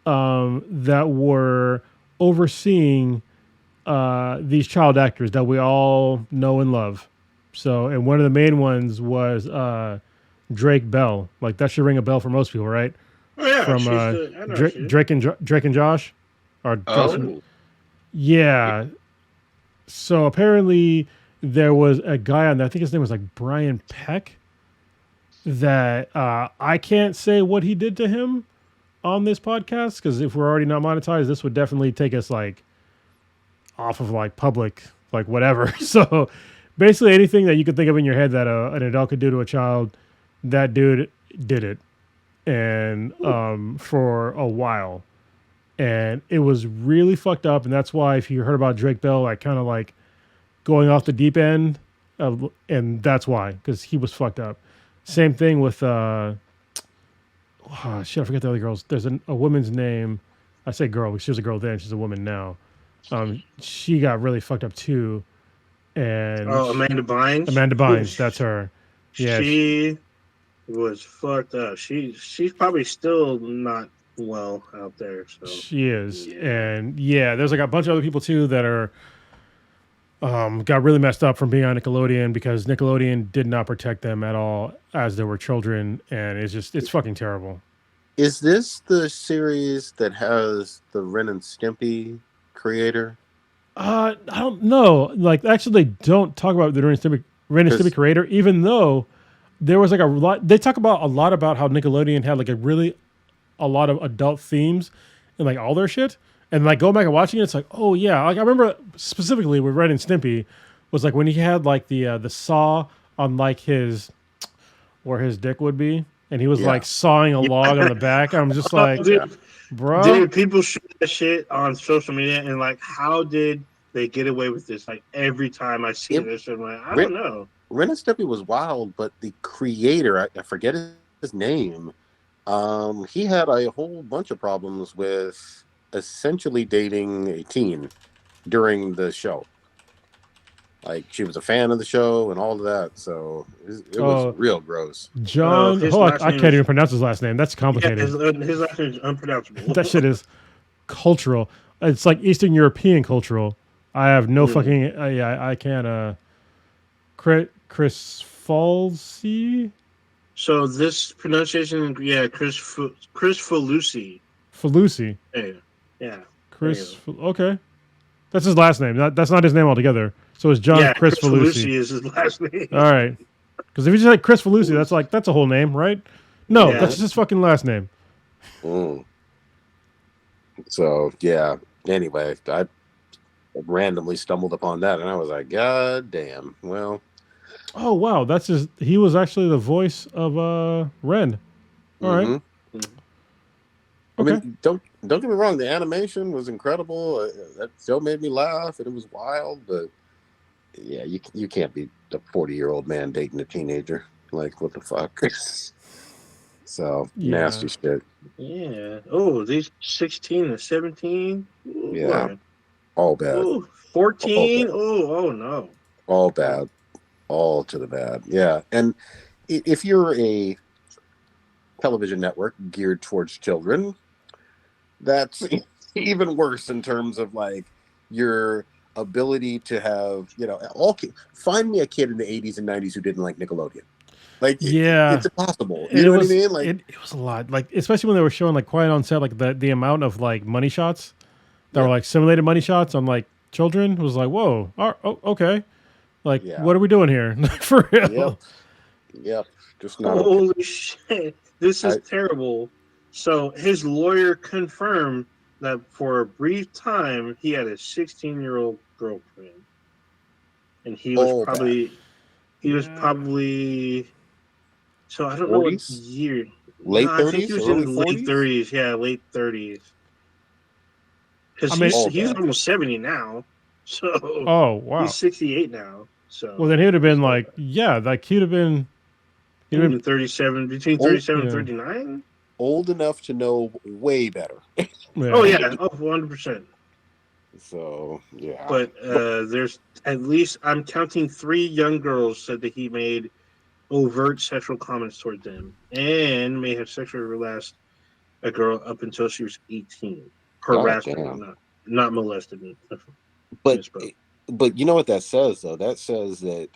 that were overseeing these child actors that we all know and love. So, and one of the main ones was Drake Bell. Like that should ring a bell for most people, right? Oh yeah, from Drake and Josh. Yeah. So apparently there was a guy on there, I think his name was like Brian Peck, that I can't say what he did to him on this podcast, because if we're already not monetized, this would definitely take us like off of like public, like whatever. So, basically anything that you could think of in your head that an adult could do to a child, that dude did it, and for a while, and it was really fucked up. And that's why if you heard about Drake Bell, like kind of like going off the deep end, and that's why, because he was fucked up. Same thing with shit, I forget the other girls. There's a woman's name. I say girl because she was a girl then. She's a woman now. She got really fucked up too. And Amanda Bynes. Amanda Bynes, that's her. Yeah, she was fucked up. She's probably still not well out there. So she is, and there's like a bunch of other people too that are got really messed up from being on Nickelodeon because Nickelodeon did not protect them at all as they were children, and it's fucking terrible. Is this the series that has the Ren and Stimpy creator? I don't know. Like, actually, they don't talk about the Ren and Stimpy creator, even though there was like a lot. They talk about a lot about how Nickelodeon had like a lot of adult themes in like all their shit. And like going back and watching it, it's like, oh yeah. Like I remember specifically with Ren and Stimpy was like when he had like the saw on like where his dick would be, and he was like sawing a log on the back. I'm just like, bro. Dude, people shoot that shit on social media, and like, how did they get away with this? Like every time I see this, I'm like, I don't know. Ren and Stimpy was wild, but the creator, I forget his name. He had a whole bunch of problems with essentially dating a teen during the show. Like she was a fan of the show and all of that, so it was real gross. John, I can't even pronounce his last name. That's complicated. Yeah, his last name is unpronounceable. That shit is cultural. It's like Eastern European cultural. I have no fucking. I can't. Chris Falsey. So this pronunciation, Chris Falusi. Falusi. Yeah. Chris. Okay, that's his last name. That's not his name altogether. So it's John Chris Falusi. Falusi is his last name. All right, because if you just like Chris Falusi, that's a whole name, right? No, that's his fucking last name. So yeah. Anyway, I randomly stumbled upon that, and I was like, God damn. Well. Oh wow, that's his. He was actually the voice of Ren. All right. Okay. I mean, don't get me wrong. The animation was incredible. That show made me laugh, and it was wild. But yeah, you can't be a 40-year-old man dating a teenager. Like, what the fuck? So nasty shit. Yeah. Oh, these 16 and 17. Ooh, yeah. Boy. All bad. Ooh, 14. Oh no. All bad. All to the bad. Yeah. And if you're a television network geared towards children, that's even worse in terms of like your ability to have, find me a kid in the 80s and 90s who didn't like Nickelodeon. Like, it's impossible. You know what I mean? Like, it was a lot. Like, especially when they were showing like Quiet on Set, like the amount of like money shots that were like simulated money shots on like children was like, whoa, okay. Like, what are we doing here? For real? Yep. Just not. Holy shit! This is terrible. So his lawyer confirmed that for a brief time he had a 16-year-old girlfriend, and he was probably. So I don't 40s? Know what year. Late 30s. I think he was in the late 30s. Yeah, late 30s. Because he's almost 70 now. So wow, he's 68 now. So well, then he'd have been like he'd have been 37, between 37 and 39. Old enough to know way better. Oh yeah, 100%. So yeah, but there's at least I'm counting 3 young girls said that he made overt sexual comments toward them and may have sexually harassed a girl up until she was 18. Harassed her, not molested me. But you know what that says, though? That says that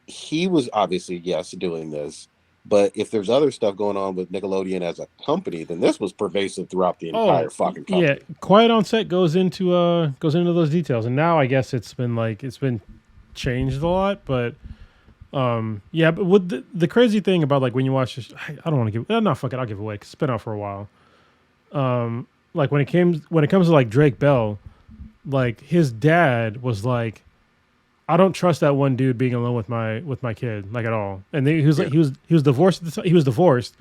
he was obviously, doing this. But if there's other stuff going on with Nickelodeon as a company, then this was pervasive throughout the entire fucking company. Yeah, Quiet on Set goes into those details, and now I guess it's been changed a lot. But but with the crazy thing about like when you watch this, I don't want to give I'll give it away because it's been out for a while. Like when it comes to like Drake Bell. Like his dad was like I don't trust that one dude being alone with my kid like at all. And he was like he was divorced. He was divorced,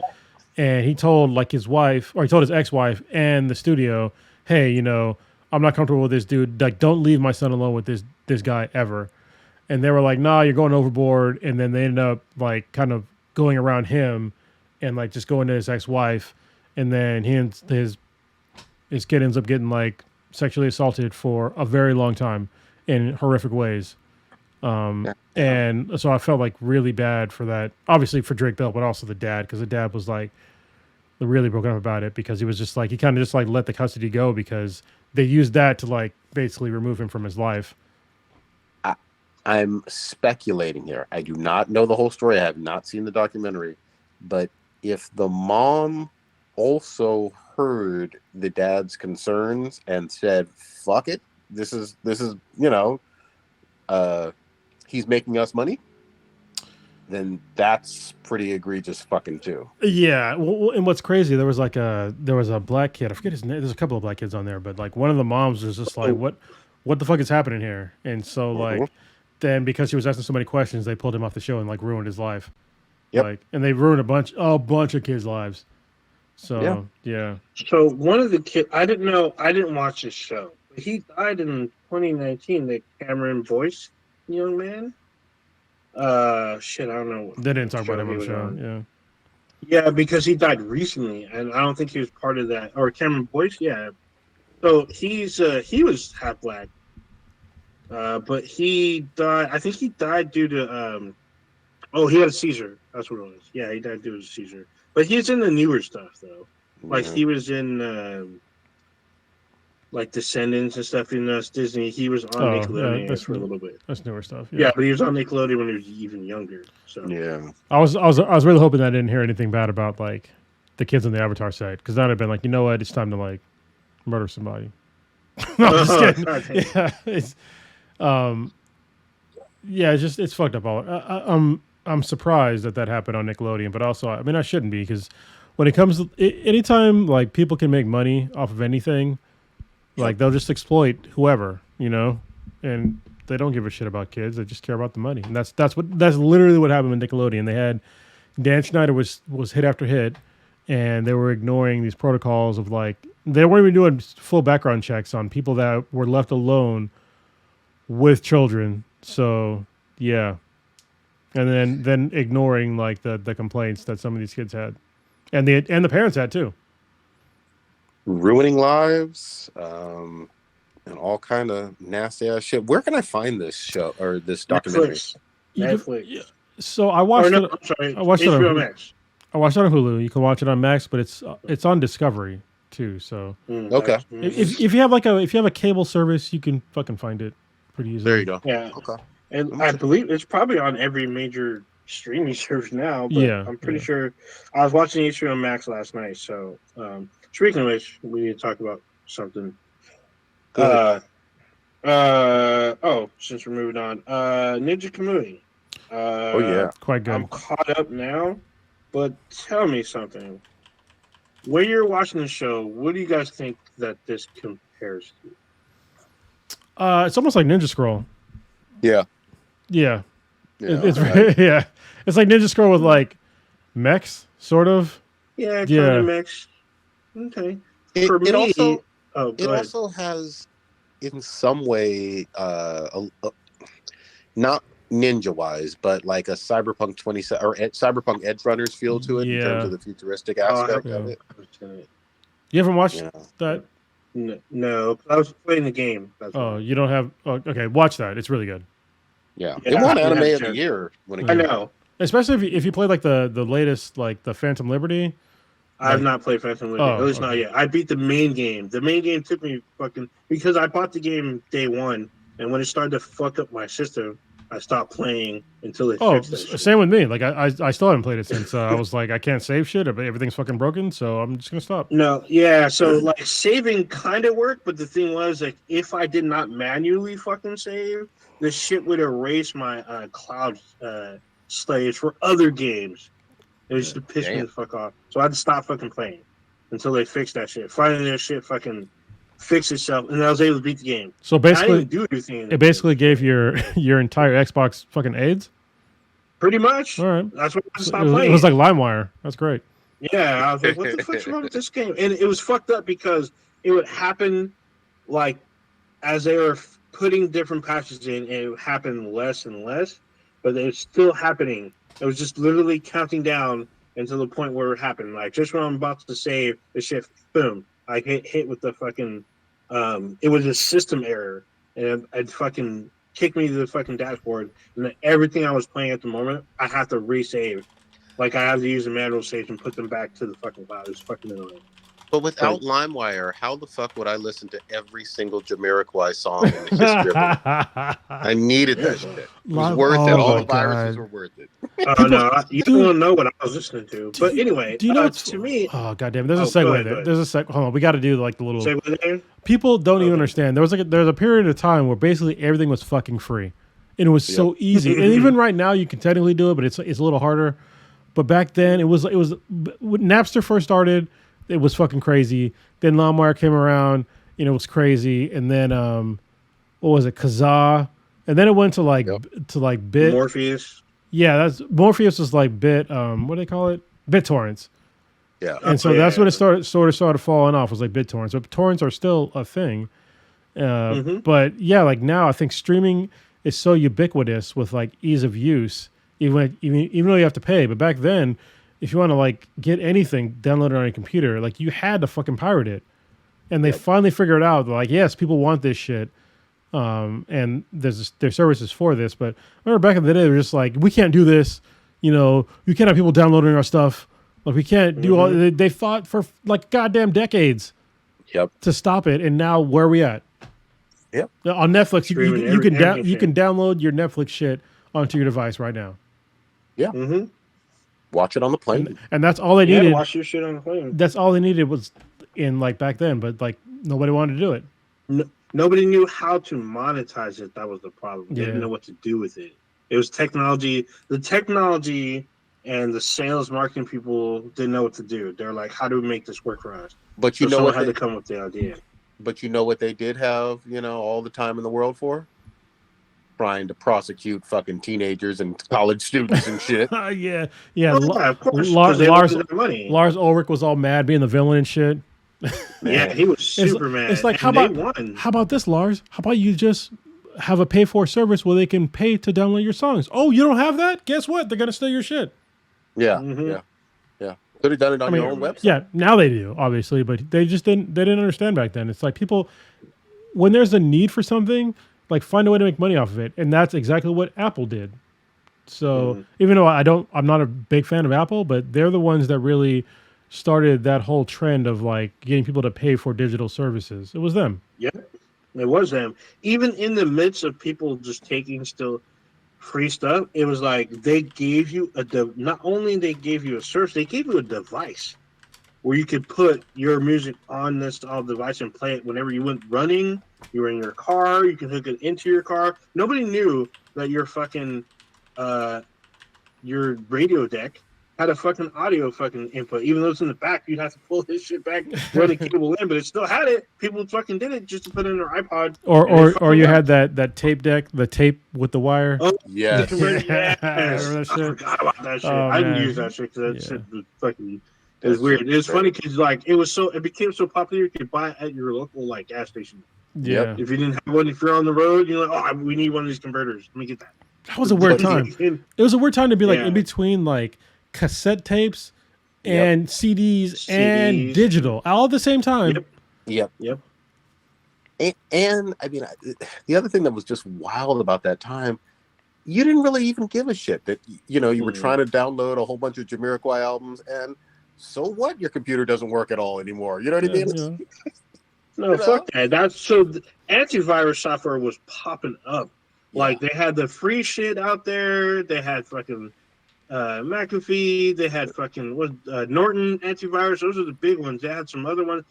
and he told like his wife or he told his ex-wife and the studio, hey, I'm not comfortable with this dude. Like, don't leave my son alone with this guy ever. And they were like, nah, you're going overboard. And then they ended up like kind of going around him and like just going to his ex-wife. And then he and his kid ends up getting like sexually assaulted for a very long time in horrific ways. And so I felt like really bad for that, obviously for Drake Bell, but also the dad, because the dad was like really broken up about it because he was just like, he kind of just like let the custody go because they used that to like basically remove him from his life. I'm speculating here. I do not know the whole story. I have not seen the documentary, but if the mom also heard the dad's concerns and said, fuck it, this is he's making us money, then that's pretty egregious fucking too. Yeah. Well, and what's crazy, there was a black kid, I forget his name, there's a couple of black kids on there, but like one of the moms was just like, what the fuck is happening here? And so like then because he was asking so many questions, they pulled him off the show and like ruined his life. Yep. Like, and they ruined a bunch of kids' lives. So yeah. So one of the kids, I didn't watch this show. He died in 2019. The Cameron Boyce young man. Shit, I don't know. They didn't talk about him on the show. Yeah. Yeah, because he died recently, and I don't think he was part of that. Or Cameron Boyce, yeah. So he was half black. But he died. I think he died due to he had a seizure. That's what it was. Yeah, he died due to a seizure. But he's in the newer stuff though. Like he was in like Descendants and stuff in Disney. He was on Nickelodeon for a little bit. That's newer stuff. Yeah, but he was on Nickelodeon when he was even younger. So yeah, I was really hoping that I didn't hear anything bad about like the kids on the Avatar site, because that would have been like, you know what, it's time to like murder somebody. No, I'm just kidding. Yeah, it's it's fucked up. I'm surprised that happened on Nickelodeon, but also I mean I shouldn't be, because when it comes to anytime like people can make money off of anything, like they'll just exploit whoever, and they don't give a shit about kids. They just care about the money, and that's literally what happened with Nickelodeon. They had Dan Schneider was hit after hit, and they were ignoring these protocols of like they weren't even doing full background checks on people that were left alone with children. So yeah, and then ignoring like the complaints that some of these kids had, and the parents had too. Ruining lives, and all kind of nasty ass shit. Where can I find this show or this documentary? Netflix. So I watched it. I'm sorry. I watched it on Max. I watched it on Hulu. You can watch it on Max, but it's on Discovery too. So okay. If you have a cable service, you can fucking find it pretty easily. There you go. Yeah. Okay. And I believe it's probably on every major streaming service now. But I'm pretty sure. I was watching HBO Max last night. So speaking of which, we need to talk about something. Since we're moving on, Ninja Kamui. Quite good. I'm caught up now, but tell me something. When you're watching the show, what do you guys think that this compares to? It's almost like Ninja Scroll. Yeah. It's like Ninja Scroll with like mechs, sort of. Yeah, kind of mechs. Okay. It also has, in some way, not ninja-wise, but like a Cyberpunk 27 or Cyberpunk Edge Runners feel to it in terms of the futuristic aspect of it. You haven't watched that? No, I was playing the game. You don't have? Oh, okay, watch that. It's really good. Yeah, it won Anime of the Year when it came out. I know. Especially if you play like the latest, like the Phantom Liberty. I have not played Phantom Liberty. At least not yet. I beat the main game. The main game took me because I bought the game day one, and when it started to fuck up my system, I stopped playing until it fixed it. Same with me. Like I still haven't played it since I was like, I can't save shit. Everything's fucking broken, so I'm just gonna stop. No, yeah. So like saving kind of worked, but the thing was like if I did not manually fucking save, the shit would erase my cloud slaves for other games. It was just to piss me the fuck off. So I had to stop fucking playing until they fixed that shit. Finally, that shit fucking fix itself, and I was able to beat the game. So basically, I didn't do anything. It basically gave your entire Xbox fucking AIDS. Pretty much. All right. That's what I stopped It playing. was like LimeWire. That's great. Yeah, I was like, what the fuck's wrong with this game? And it was fucked up because it would happen like as they were putting different patches in, and it would happen less and less, but it was still happening. It was just literally counting down until the point where it happened. Like just when I'm about to save the shit, boom, I hit with the fucking it was a system error, and it fucking kicked me to the fucking dashboard, and then everything I was playing at the moment, I have to resave. Like, I have to use a manual save and put them back to the fucking cloud. It's fucking annoying. But without LimeWire, how the fuck would I listen to every single Jamiroquai song in the history of it? I needed that shit. It was worth it. All the viruses were worth it. Oh, no. You don't know what I was listening to. But anyway, do you know to me... Oh, goddamn. There's a segue there. There's a sec. Hold on. We got to do, like, the little... Segue there? People don't even understand. There's a period of time where basically everything was fucking free. And it was so easy. And even right now, you can technically do it, but it's a little harder. But back then, it was when Napster first started, it was fucking crazy. Then LimeWire came around, it was crazy. And then what was it, Kazaa? And then it went to like Bit Morpheus. Yeah, Morpheus was like Bit. What do they call it? BitTorrents. Yeah. And so that's when it started falling off. Was like BitTorrents. But torrents are still a thing. But yeah, like now I think streaming is so ubiquitous with like ease of use. Even though you have to pay, but back then, if you want to like get anything downloaded on your computer, like you had to fucking pirate it, and they finally figured out like, yes, people want this shit, and there's services for this. But I remember back in the day, they were just like, we can't do this, you can't have people downloading our stuff, like we can't do all. They fought for like goddamn decades, to stop it, and now where are we at? On Netflix, you can download your Netflix shit onto your device right now. Yeah. Watch it on the plane. And that's all they needed. Watch your shit on the plane. That's all they needed was in like back then, but like nobody wanted to do it. Nobody knew how to monetize it. That was the problem. They didn't know what to do with it. It was technology. The technology and the sales marketing people didn't know what to do. They're like, how do we make this work for us? But you know what? Had to come with the idea. But you know what they did have, all the time in the world for? Trying to prosecute fucking teenagers and college students and shit. Yeah. Of course. Lars Ulrich was all mad being the villain and shit. Yeah, he was super mad. It's like, how about this, Lars? How about you just have a pay-for service where they can pay to download your songs? Oh, you don't have that? Guess what? They're gonna steal your shit. Yeah. Could have done it on your own website. Yeah, now they do, obviously, but they didn't understand back then. It's like people, when there's a need for something, like find a way to make money off of it, and that's exactly what Apple did. So even though I'm not a big fan of Apple, but they're the ones that really started that whole trend of like getting people to pay for digital services. It was them. Yep, it was them. Even in the midst of people just taking still free stuff, it was like they gave you not only they gave you a service, they gave you a device where you could put your music on this device and play it whenever you went running. You were in your car. You can hook it into your car. Nobody knew that your fucking your radio deck had a fucking audio fucking input. Even though it's in the back, you'd have to pull this shit back, run the cable in, but it still had it. People fucking did it just to put it in their iPod. Or you had that tape deck, the tape with the wire. Oh, yes. Yes. I forgot about that shit. I didn't use that shit because that shit was fucking... It was weird. It was funny because like it became so popular you could buy it at your local like gas station. Yeah. If you didn't have one, if you're on the road, you're like, we need one of these converters. Let me get that. That was a weird time. It was a weird time to be like in between like cassette tapes and CDs and digital all at the same time. Yep. And I mean, the other thing that was just wild about that time, you didn't really even give a shit that you were trying to download a whole bunch of Jamiroquai albums, and so what? Your computer doesn't work at all anymore. You know what I mean? No, fuck that. The antivirus software was popping up. Like they had the free shit out there. They had fucking McAfee. They had fucking Norton antivirus. Those are the big ones. They had some other ones.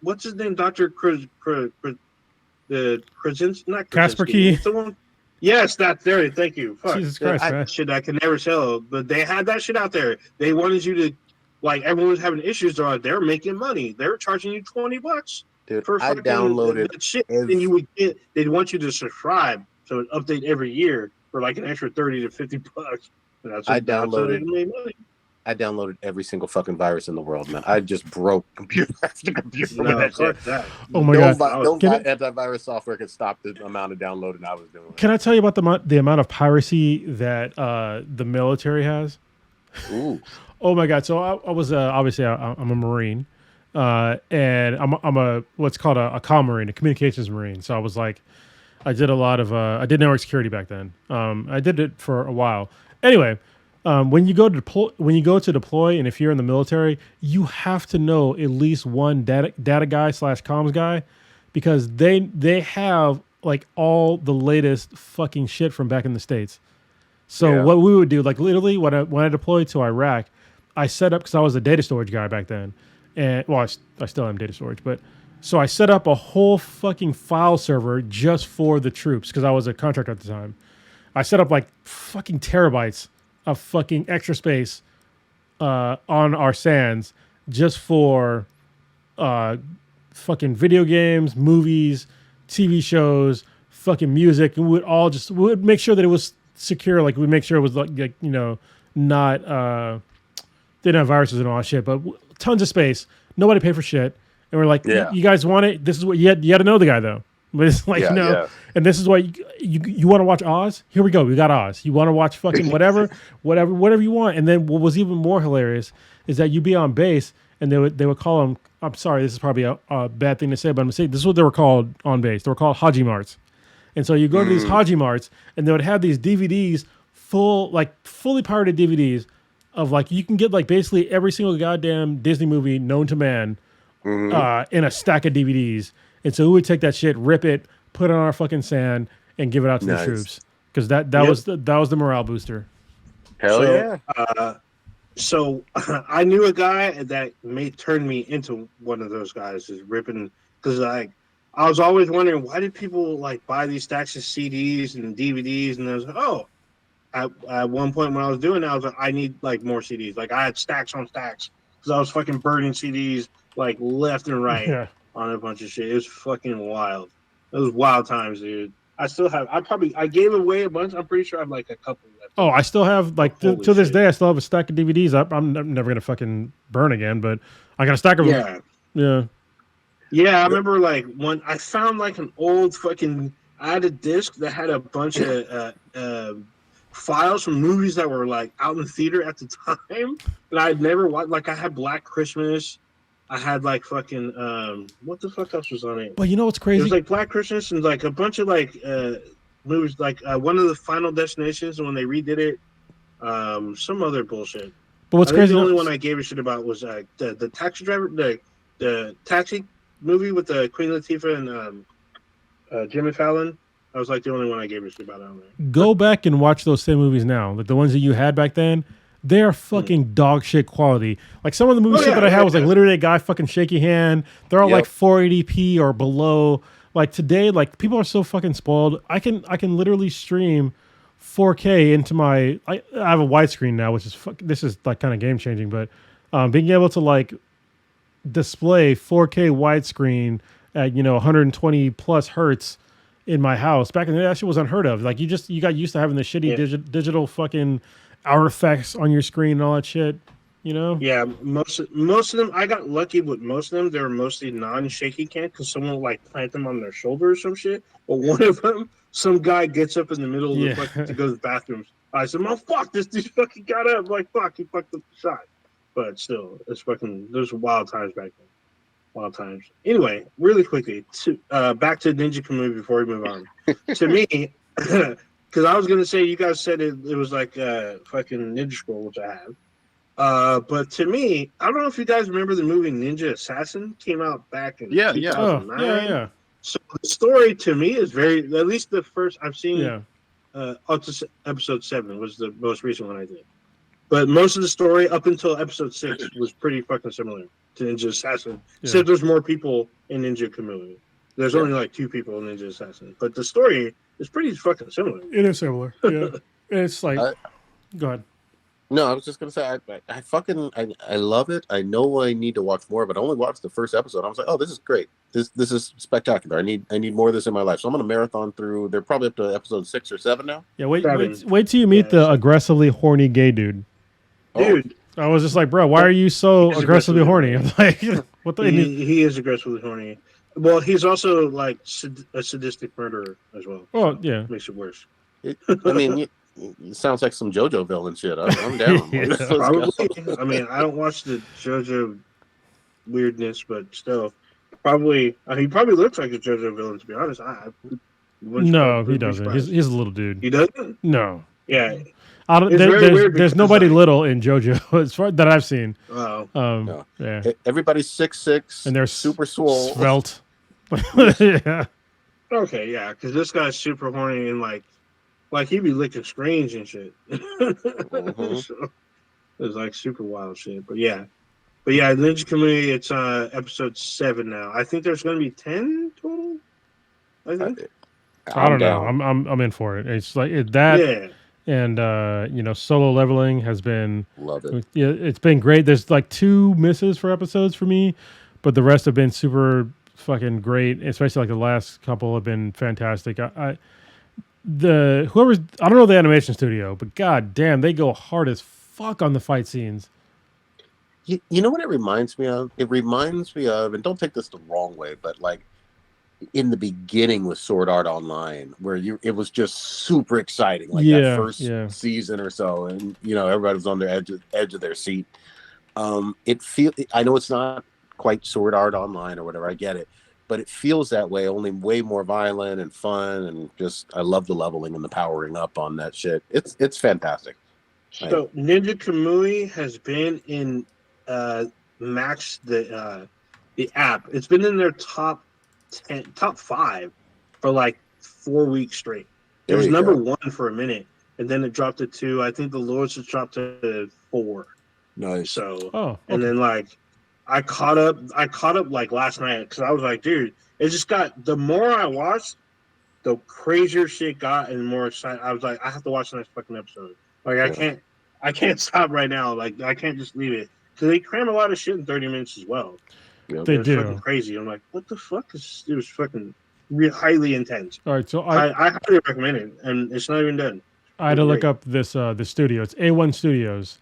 What's his name? Dr. Krasinski. Not Kaspersky. Yes, that's there. Thank you. Fuck. Jesus Christ, shit I can never tell. But they had that shit out there. They wanted you to, like, everyone was having issues. They were making money. They were charging you $20. Dude, for I fucking downloaded that shit. And you would get, they'd want you to subscribe, so it update every year for like an extra $30 to $50. And that's what, I downloaded every single fucking virus in the world, man. I just broke computer after computer with that shit. That. Oh my god! No antivirus software could stop the amount of downloading I was doing. Can I tell you about the amount of piracy that the military has? Ooh. Oh my god! So I was obviously I'm a Marine, and I'm a what's called a comm Marine, a communications Marine. So I was like, I did a lot of I did network security back then. I did it for a while. Anyway. When you go to deploy, and if you're in the military, you have to know at least one data guy / comms guy, because they have like all the latest fucking shit from back in the States. So what we would do, like literally when I deployed to Iraq, I set up, because I was a data storage guy back then, and well, I still am data storage, but so I set up a whole fucking file server just for the troops, because I was a contractor at the time. I set up like fucking terabytes of fucking extra space on our SANs just for fucking video games, movies, TV shows, fucking music, and we would make sure that it was secure. Like, we'd make sure it was like not didn't have viruses and all that shit, but tons of space. Nobody paid for shit, and we're like, you guys want it? This is what you had to know the guy though. But it's like, and this is why you want to watch Oz? Here we go. We got Oz. You want to watch fucking whatever you want. And then what was even more hilarious is that you'd be on base, and they would call them, I'm sorry, this is probably a bad thing to say, but I'm going to say this is what they were called on base. They were called Haji Marts. And so you go to these Haji Marts, and they would have these DVDs fully pirated DVDs of like, you can get like basically every single goddamn Disney movie known to man in a stack of DVDs. And so we would take that shit, rip it, put it on our fucking SAN, and give it out to the troops, because that was the morale booster. Hell yeah! So I knew a guy that may turn me into one of those guys, is ripping, because I was always wondering, why did people like buy these stacks of CDs and DVDs, and I was like, at one point when I was doing that, I was like, I need like more CDs. Like, I had stacks on stacks because I was fucking burning CDs like left and right. Yeah. On a bunch of shit. It was fucking wild. It was wild times, dude. I still have. I gave away a bunch. I'm pretty sure I have like a couple left. Oh, I still have like to this day. I still have a stack of DVDs. I'm never gonna fucking burn again, but I got a stack of them. Yeah. I remember like when I found like an old fucking. I had a disc that had a bunch of files from movies that were like out in the theater at the time, and I'd never watched. Like, I had Black Christmas. I had like fucking what the fuck else was on it? Well, you know what's crazy? It was like Black Christmas and like a bunch of like movies, like one of the Final Destinations, and when they redid it, some other bullshit. But what's crazy? The only one I gave a shit about was the taxi driver, the taxi movie with the Queen Latifah and Jimmy Fallon. That was like the only one I gave a shit about. Go back and watch those same movies now, like the ones that you had back then. They are fucking dog shit quality. Like, some of the movie shit that I had was like literally a guy fucking shaky hand. They're all like 480p or below. Like, today, like, people are so fucking spoiled. I can literally stream 4K into my. I have a widescreen now, which is this is like kind of game changing. But being able to like display 4K widescreen at 120 plus hertz in my house back in the day, that shit was unheard of. Like, you got used to having the shitty digital fucking artifacts on your screen and all that shit, Yeah, most of them, I got lucky with most of them. They were mostly non-shaky cam, because someone would like plant them on their shoulder or some shit. But one of them, some guy gets up in the middle of the fucking to go to the bathroom. I said, "Oh fuck, this dude fucking got up." I'm like, fuck, he fucked up the shot. But still, it's fucking. There's wild times back then. Wild times. Anyway, really quickly, back to Ninja Kamui before we move on. To me. Because I was going to say, you guys said it was like fucking Ninja Scroll, which I have. But to me, I don't know if you guys remember the movie Ninja Assassin. Came out back in 2009. Yeah. So the story to me is very, at least the first I've seen, up to episode 7 was the most recent one I did. But most of the story up until episode 6 was pretty fucking similar to Ninja Assassin. Except there's more people in Ninja Kamui. There's only like 2 people in Ninja Assassin. But the story is pretty fucking similar. It is similar. Yeah. It's like, go ahead. No, I was just gonna say I love it. I know I need to watch more, but I only watched the first episode. I was like, oh, this is great. This is spectacular. I need more of this in my life. So I'm gonna marathon through. They're probably up to episode 6 or 7 now. Yeah, wait Seven. till you meet the aggressively horny gay dude. Dude, I was just like, bro, why are you so aggressively horny? I'm like, what the? He is aggressively horny. Well, he's also like a sadistic murderer as well. Oh, so yeah. Makes it worse. I mean, it sounds like some JoJo villain shit. I'm down. Yeah. Probably. I mean, I don't watch the JoJo weirdness, but still, probably. He probably looks like a JoJo villain. To be honest, no, he doesn't. He's a little dude. He doesn't. No. Yeah. There's nobody little in JoJo as far that I've seen. Oh. No. Yeah. Everybody's 6'6", and they're super swole, svelte. Yeah. Okay, yeah, because this guy's super horny and like he be licking screens and shit. So, it's like super wild shit. But yeah, Ninja Kamui. It's episode 7 now. I think there's going to be 10 total. I think. I don't know. I'm in for it. It's like that. Yeah. And solo leveling has been love it. Yeah, it's been great. There's like 2 misses for episodes for me, but the rest have been super fucking great. Especially like the last couple have been fantastic. I don't know the animation studio, but god damn, they go hard as fuck on the fight scenes. You know what it reminds me of? It reminds me of, and don't take this the wrong way, but like in the beginning with Sword Art Online, where it was just super exciting, like that first season or so, and everybody was on their edge of their seat. I know it's not quite Sword Art Online or whatever, I get it, but it feels that way, only way more violent and fun, and just I love the leveling and the powering up on that shit. It's fantastic. So Ninja Kamui has been in Max the app. It's been in their top 5 for like 4 weeks straight. It was number 1 for a minute, and then it dropped to 2. I think the lowest it dropped to 4. Nice. So, and then like I caught up like last night because I was like, dude, it just got. The more I watched, the crazier shit got, and the more excited. I was like, I have to watch the next fucking episode. Like I can't stop right now. Like I can't just leave it because they cram a lot of shit in 30 minutes as well. They do. Fucking crazy. I'm like, what the fuck? It was fucking highly intense. All right, so I highly recommend it, and it's not even done. I had to look up this the studio. It's A1 Studios.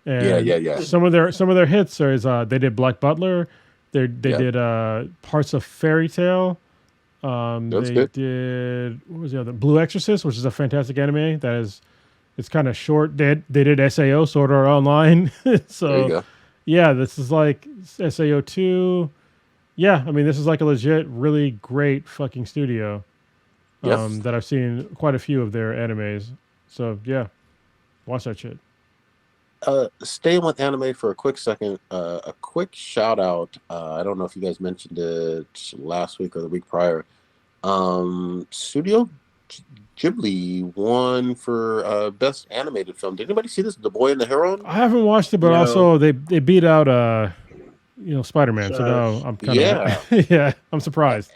And yeah. Some of their hits are they did Black Butler, they did parts of Fairy Tale. They did what was the other Blue Exorcist, which is a fantastic anime. It's kind of short. They did SAO, Sword Art Online. So there you go. Yeah, this is like SAO 2. Yeah, I mean this is like a legit, really great fucking studio. That I've seen quite a few of their animes. So yeah, watch that shit. Staying with anime for a quick second, a quick shout out. I don't know if you guys mentioned it last week or the week prior. Studio Ghibli won for best animated film. Did anybody see this? The Boy and the Heron? I haven't watched it, but also they beat out Spider-Man. So now I'm kind of yeah, I'm surprised.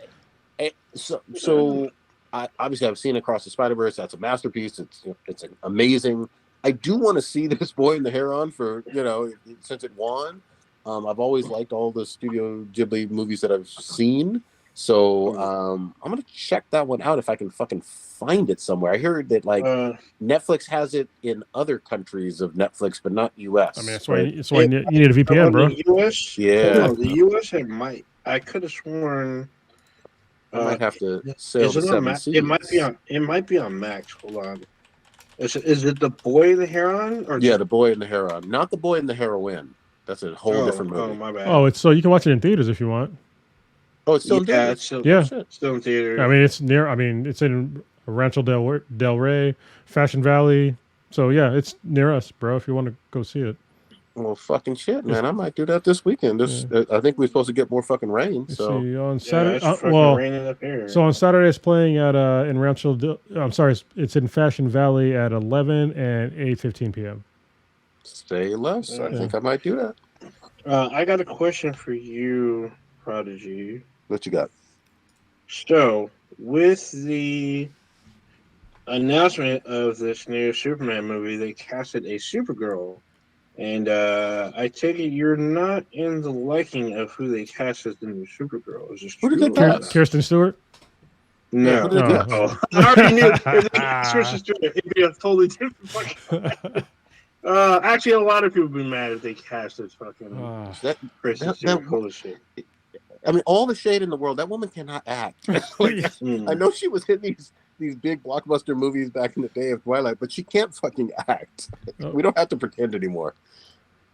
So I obviously I've seen Across the Spider-Verse. That's a masterpiece. It's amazing. I do want to see this Boy and the Heron for since it won. I've always liked all the Studio Ghibli movies that I've seen. So I'm gonna check that one out if I can fucking find it somewhere. I heard that Netflix has it in other countries of Netflix, but not US. I mean, that's why you need a VPN, bro. The US, the US I could have sworn. I might have to sail the 7 seas. It might be on Max. Hold on. Is it The Boy and the Heron? The Boy and the Heron, not The Boy and the Heroine. That's a whole different movie. Oh, my bad. Oh, it's so you can watch it in theaters if you want. Oh, it's still in theaters. Still in theaters. I mean, it's near. I mean, it's in Rancho Del Rey, Fashion Valley. So yeah, it's near us, bro. If you want to go see it. Well, fucking shit, man! I might do that this weekend. I think we're supposed to get more fucking rain. So on Saturday, raining up here. So on Saturday, it's playing at in Rancho. I'm sorry, it's in Fashion Valley at 11 and 8:15 p.m. Say less. I think I might do that. I got a question for you, Prodigy. What you got? So with the announcement of this new Superman movie, they casted a Supergirl. And I take it you're not in the liking of who they cast as the new Supergirl. Is this Who did true? they cast? Kirsten Stewart. No. Yeah, who did they cast? Oh, I already knew if they cast Kristen Stewart, it'd be a totally different fucking. Actually, a lot of people would be mad if they cast this fucking Kristen Stewart. Holy shit. I mean, all the shade in the world. That woman cannot act. I know she was in these big blockbuster movies back in the day of Twilight, but she can't fucking act. We don't have to pretend anymore.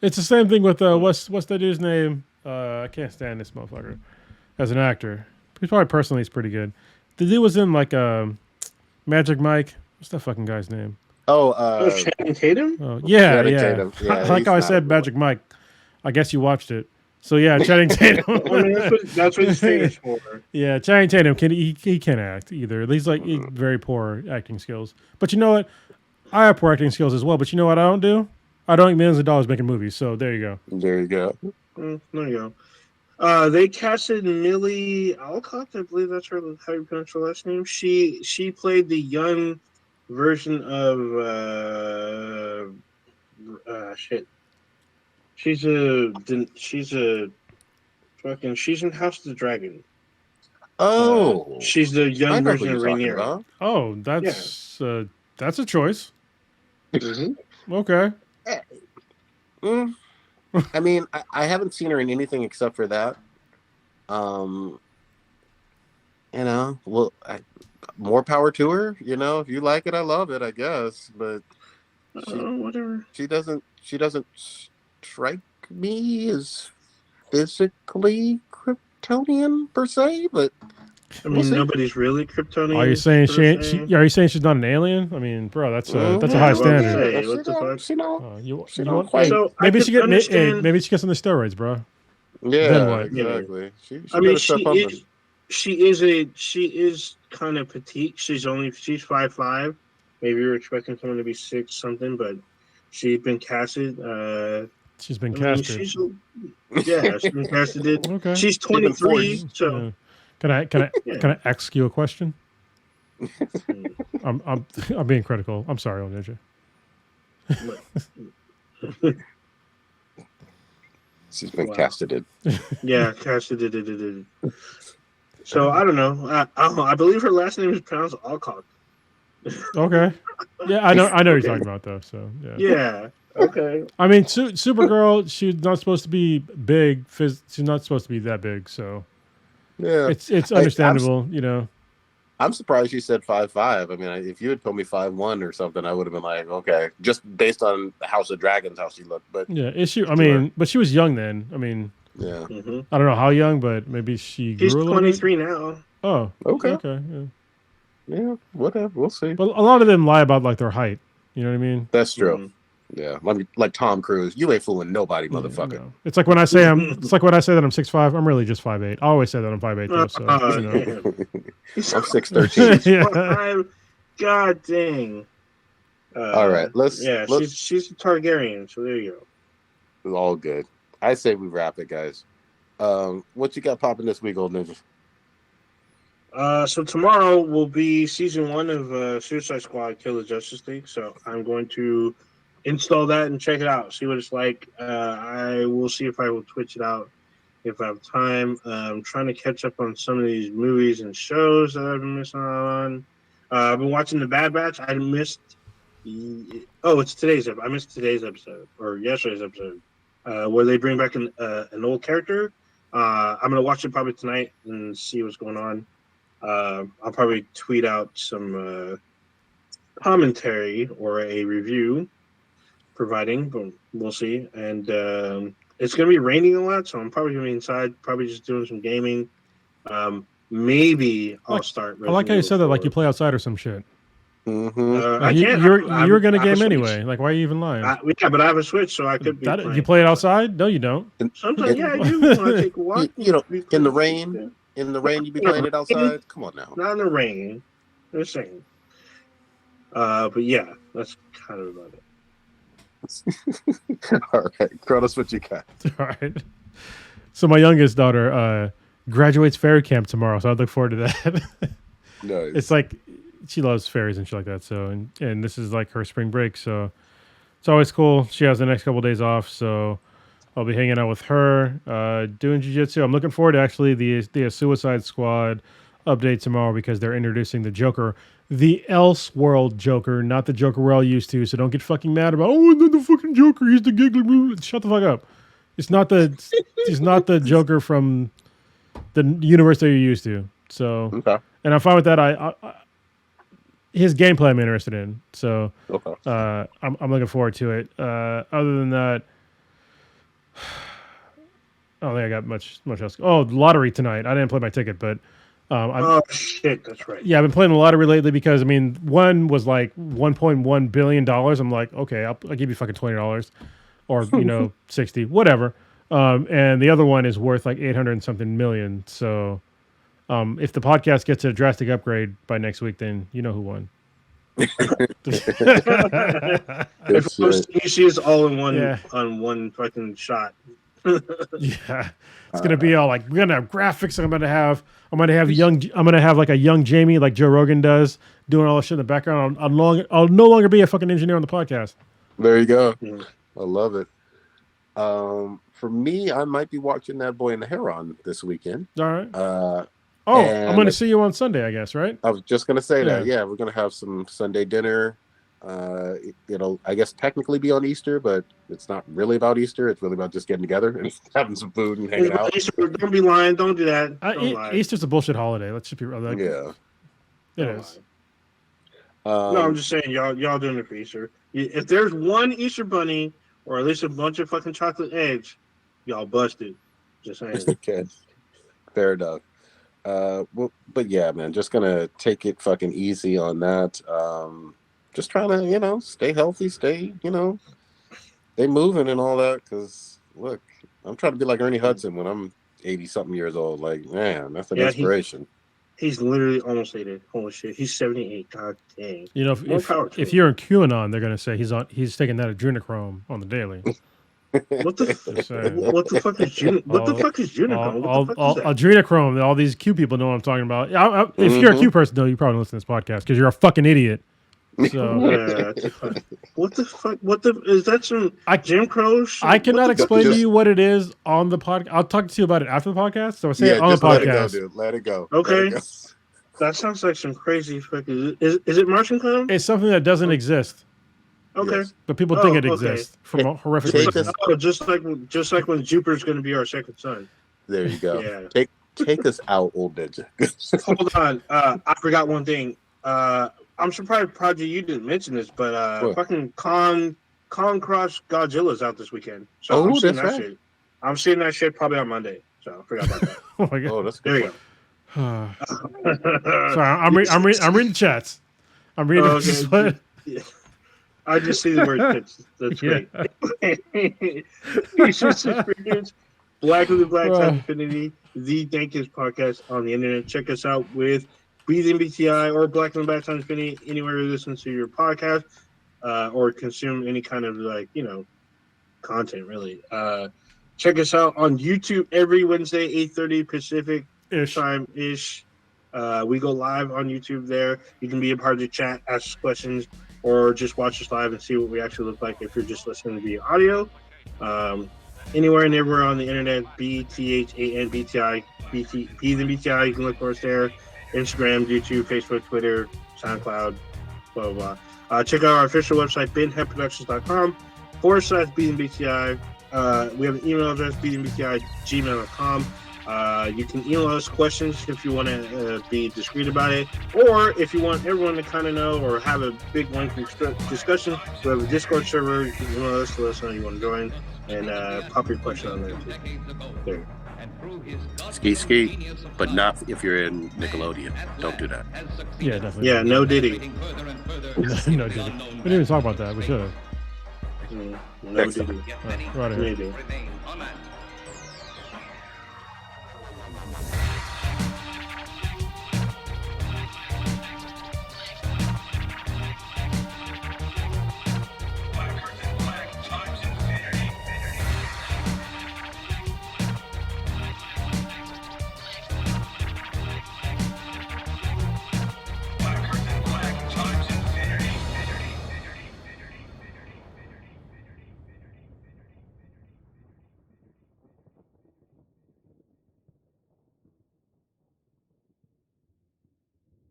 It's the same thing with what's that dude's name? I can't stand this motherfucker as an actor. He's probably personally he's pretty good. The dude was in like Magic Mike. What's that fucking guy's name? Channing Tatum? Oh, yeah. Tatum. Yeah, I like how I said Magic Mike. I guess you watched it. So yeah, Channing Tatum. I mean, that's what he's famous for. Yeah, Channing Tatum he can't act either. He's like very poor acting skills. But you know what? I have poor acting skills as well. But you know what I don't do? I don't make millions of dollars making movies. So there you go. There you go. There you go. They casted Millie Alcott. I believe that's how you pronounce her last name. She played the young version of shit. She's in House of the Dragon. Oh, she's the young version of Rhaenyra. Oh, that's a choice. Mm-hmm. Okay. I mean, I haven't seen her in anything except for that. Well, more power to her. You know, if you like it, I love it. I guess, but whatever. She doesn't strike me as physically Kryptonian per se, but I mean, nobody's really Kryptonian. Are you saying she's not an alien? I mean, bro, that's a high standard. What the fuck? Maybe she gets on the steroids, bro. Yeah, exactly. She is kind of petite. She's 5'5". Maybe you're expecting someone to be 6 something, but she's been casted. She's been casted. She's been casted. Okay. She's 23. So can I ask you a question? I'm being critical. I'm sorry, Ninja. She's been casted. Yeah, casted. So I don't know. I believe her last name is pronounced Alcott. Okay. Yeah, I know what you're talking about though. So yeah. Yeah. Okay. I mean, Supergirl, she's not supposed to be big. She's not supposed to be that big. So yeah, it's understandable. You know. I'm surprised you said 5'5". I mean, if you had told me 5'1" or something, I would have been like, okay, just based on House of Dragons, how she looked. But yeah, I mean, but she was young then. I mean, yeah, I don't know how young, but maybe she's 23 now. Oh, okay, yeah, whatever. We'll see. But a lot of them lie about like their height. You know what I mean? That's true. Yeah, like Tom Cruise, you ain't fooling nobody, motherfucker. No. It's like when I say that I'm 6'5", I'm really just 5'8". I always say that I'm 5'8", though. So I'm 6'13". Yeah. God dang. All right, let's. She's a Targaryen, so there you go. It's all good. I say we wrap it, guys. What you got popping this week, old ninja? So tomorrow will be season 1 of Suicide Squad: Kill the Justice League. So I'm going to install that and check it out, see what it's like. I will see if I will Twitch it out if I have time. I'm trying to catch up on some of these movies and shows that I've been missing out on. I've been watching The Bad Batch. I missed. It's today's episode. I missed today's episode or yesterday's episode where they bring back an old character. I'm gonna watch it probably tonight and see what's going on. I'll probably tweet out some commentary or a review. Providing, but we'll see. And it's going to be raining a lot, so I'm probably going to be inside, probably just doing some gaming. Maybe I'll start. I like how you said that, like you play outside or some shit. Mm-hmm. You're going to game anyway. Like, why are you even lying? Yeah, but I have a Switch, so I could be. You play it outside? No, you don't. Sometimes, I do. When I take a walk. In the rain. In the rain, you be playing it outside. Come on now. Not in the rain. Just saying. But yeah, that's kind of about it. All right, Kronos, what you got? All right. So my youngest daughter graduates fairy camp tomorrow, so I look forward to that. Nice. It's like she loves fairies and shit like that. So and this is like her spring break, so it's always cool. She has the next couple of days off, so I'll be hanging out with her, doing jiu-jitsu. I'm looking forward to actually the Suicide Squad update tomorrow because they're introducing the Joker, the Elseworld Joker, not the Joker we're all used to. So don't get fucking mad about, oh, the fucking Joker, he's the giggly. Shut the fuck up. It's not the Joker from the universe that you're used to. So, okay. And I'm fine with that. I his gameplay I'm interested in. So, okay. I'm looking forward to it. Other than that, I don't think I got much else. Oh, lottery tonight. I didn't play my ticket, but oh shit, that's right. Yeah, I've been playing the lottery lately because I mean, one was like $1.1 billion. I'm like, okay, I'll give you fucking $20, or 60, whatever. And the other one is worth like 800 and something million. So, if the podcast gets a drastic upgrade by next week, then you know who won. If you see us all in one on one fucking shot. Yeah, it's gonna be all like, we're gonna have graphics. I'm gonna have like a young Jamie, like Joe Rogan does, doing all this shit in the background. I'll no longer be a fucking engineer on the podcast. There you go. I love it. For me, I might be watching That Boy and the Heron this weekend. All right. I'm going to see you on Sunday, I guess, right? I was just going to say that. Yeah, we're going to have some Sunday dinner. It'll, I guess, technically be on Easter, but it's not really about Easter. It's really about just getting together and having some food and hanging out. Easter, don't be lying. Don't do that. Easter's a bullshit holiday. Let's just be real. Like, yeah. It is. No, I'm just saying, y'all doing it for Easter. If there's one Easter bunny or at least a bunch of fucking chocolate eggs, y'all busted. Just saying. Okay. Fair enough. But yeah, man, just gonna take it fucking easy on that. Just trying to, stay healthy, stay moving and all that. Because look, I'm trying to be like Ernie Hudson when I'm 80-something years old. Like, man, that's an inspiration. He's literally almost 80. Holy shit, he's 78. God dang. If you're in QAnon, they're gonna say he's taking that adrenochrome on the daily. What the fuck is adrenochrome? Adrenochrome. All these Q people know what I'm talking about. If you're a Q person, though, you probably listen to this podcast because you're a fucking idiot. So what the fuck? Is that some Jim Crow shit? I cannot explain to you what it is on the podcast. I'll talk to you about it after the podcast. So I say it on the podcast. Let it go. Okay. That sounds like some crazy fucking. Is it Martian cum? It's something that doesn't exist. Okay. Yes. But people think it exists from a horrific reasons. Just like when Jupiter's going to be our second sun. There you go. Yeah. Take us out, old ninja. Hold on. I forgot one thing. I'm surprised, Project, you didn't mention this, but fucking Con Cross Godzilla's out this weekend. So I'm seeing that shit. I'm seeing that shit probably on Monday. So I forgot about that. Oh my god. Oh, that's good. There you go. Sorry, I'm reading chats. I'm reading. Okay. Yeah. I just see the word tits. That's great. Experience, Black of the Black Time Infinity, the dankest podcast on the internet. Check us out with Breathing BTI or Black of the Black Time Infinity, anywhere you listen to your podcast or consume any kind of content, really. Check us out on YouTube every Wednesday, 8:30 Pacific time-ish. We go live on YouTube there. You can be a part of the chat, ask questions, or just watch us live and see what we actually look like if you're just listening via audio. Anywhere and everywhere on the internet, BTHANBTI, BTI, you can look for us there. Instagram, YouTube, Facebook, Twitter, SoundCloud, blah, blah, blah. Check out our official website, binheadproductions.com/BTI. We have an email address, btbti@gmail.com. You can email us questions if you want to be discreet about it, or if you want everyone to kind of know or have a big lengthy discussion. We have a Discord server. You can email us to let us know you want to join and pop your question on there too. There. Ski, but not if you're in Nickelodeon. Don't do that. Yeah, definitely. Yeah, no Diddy. No Diddy. We didn't even talk about that. We should have. No Diddy. Right here. Maybe.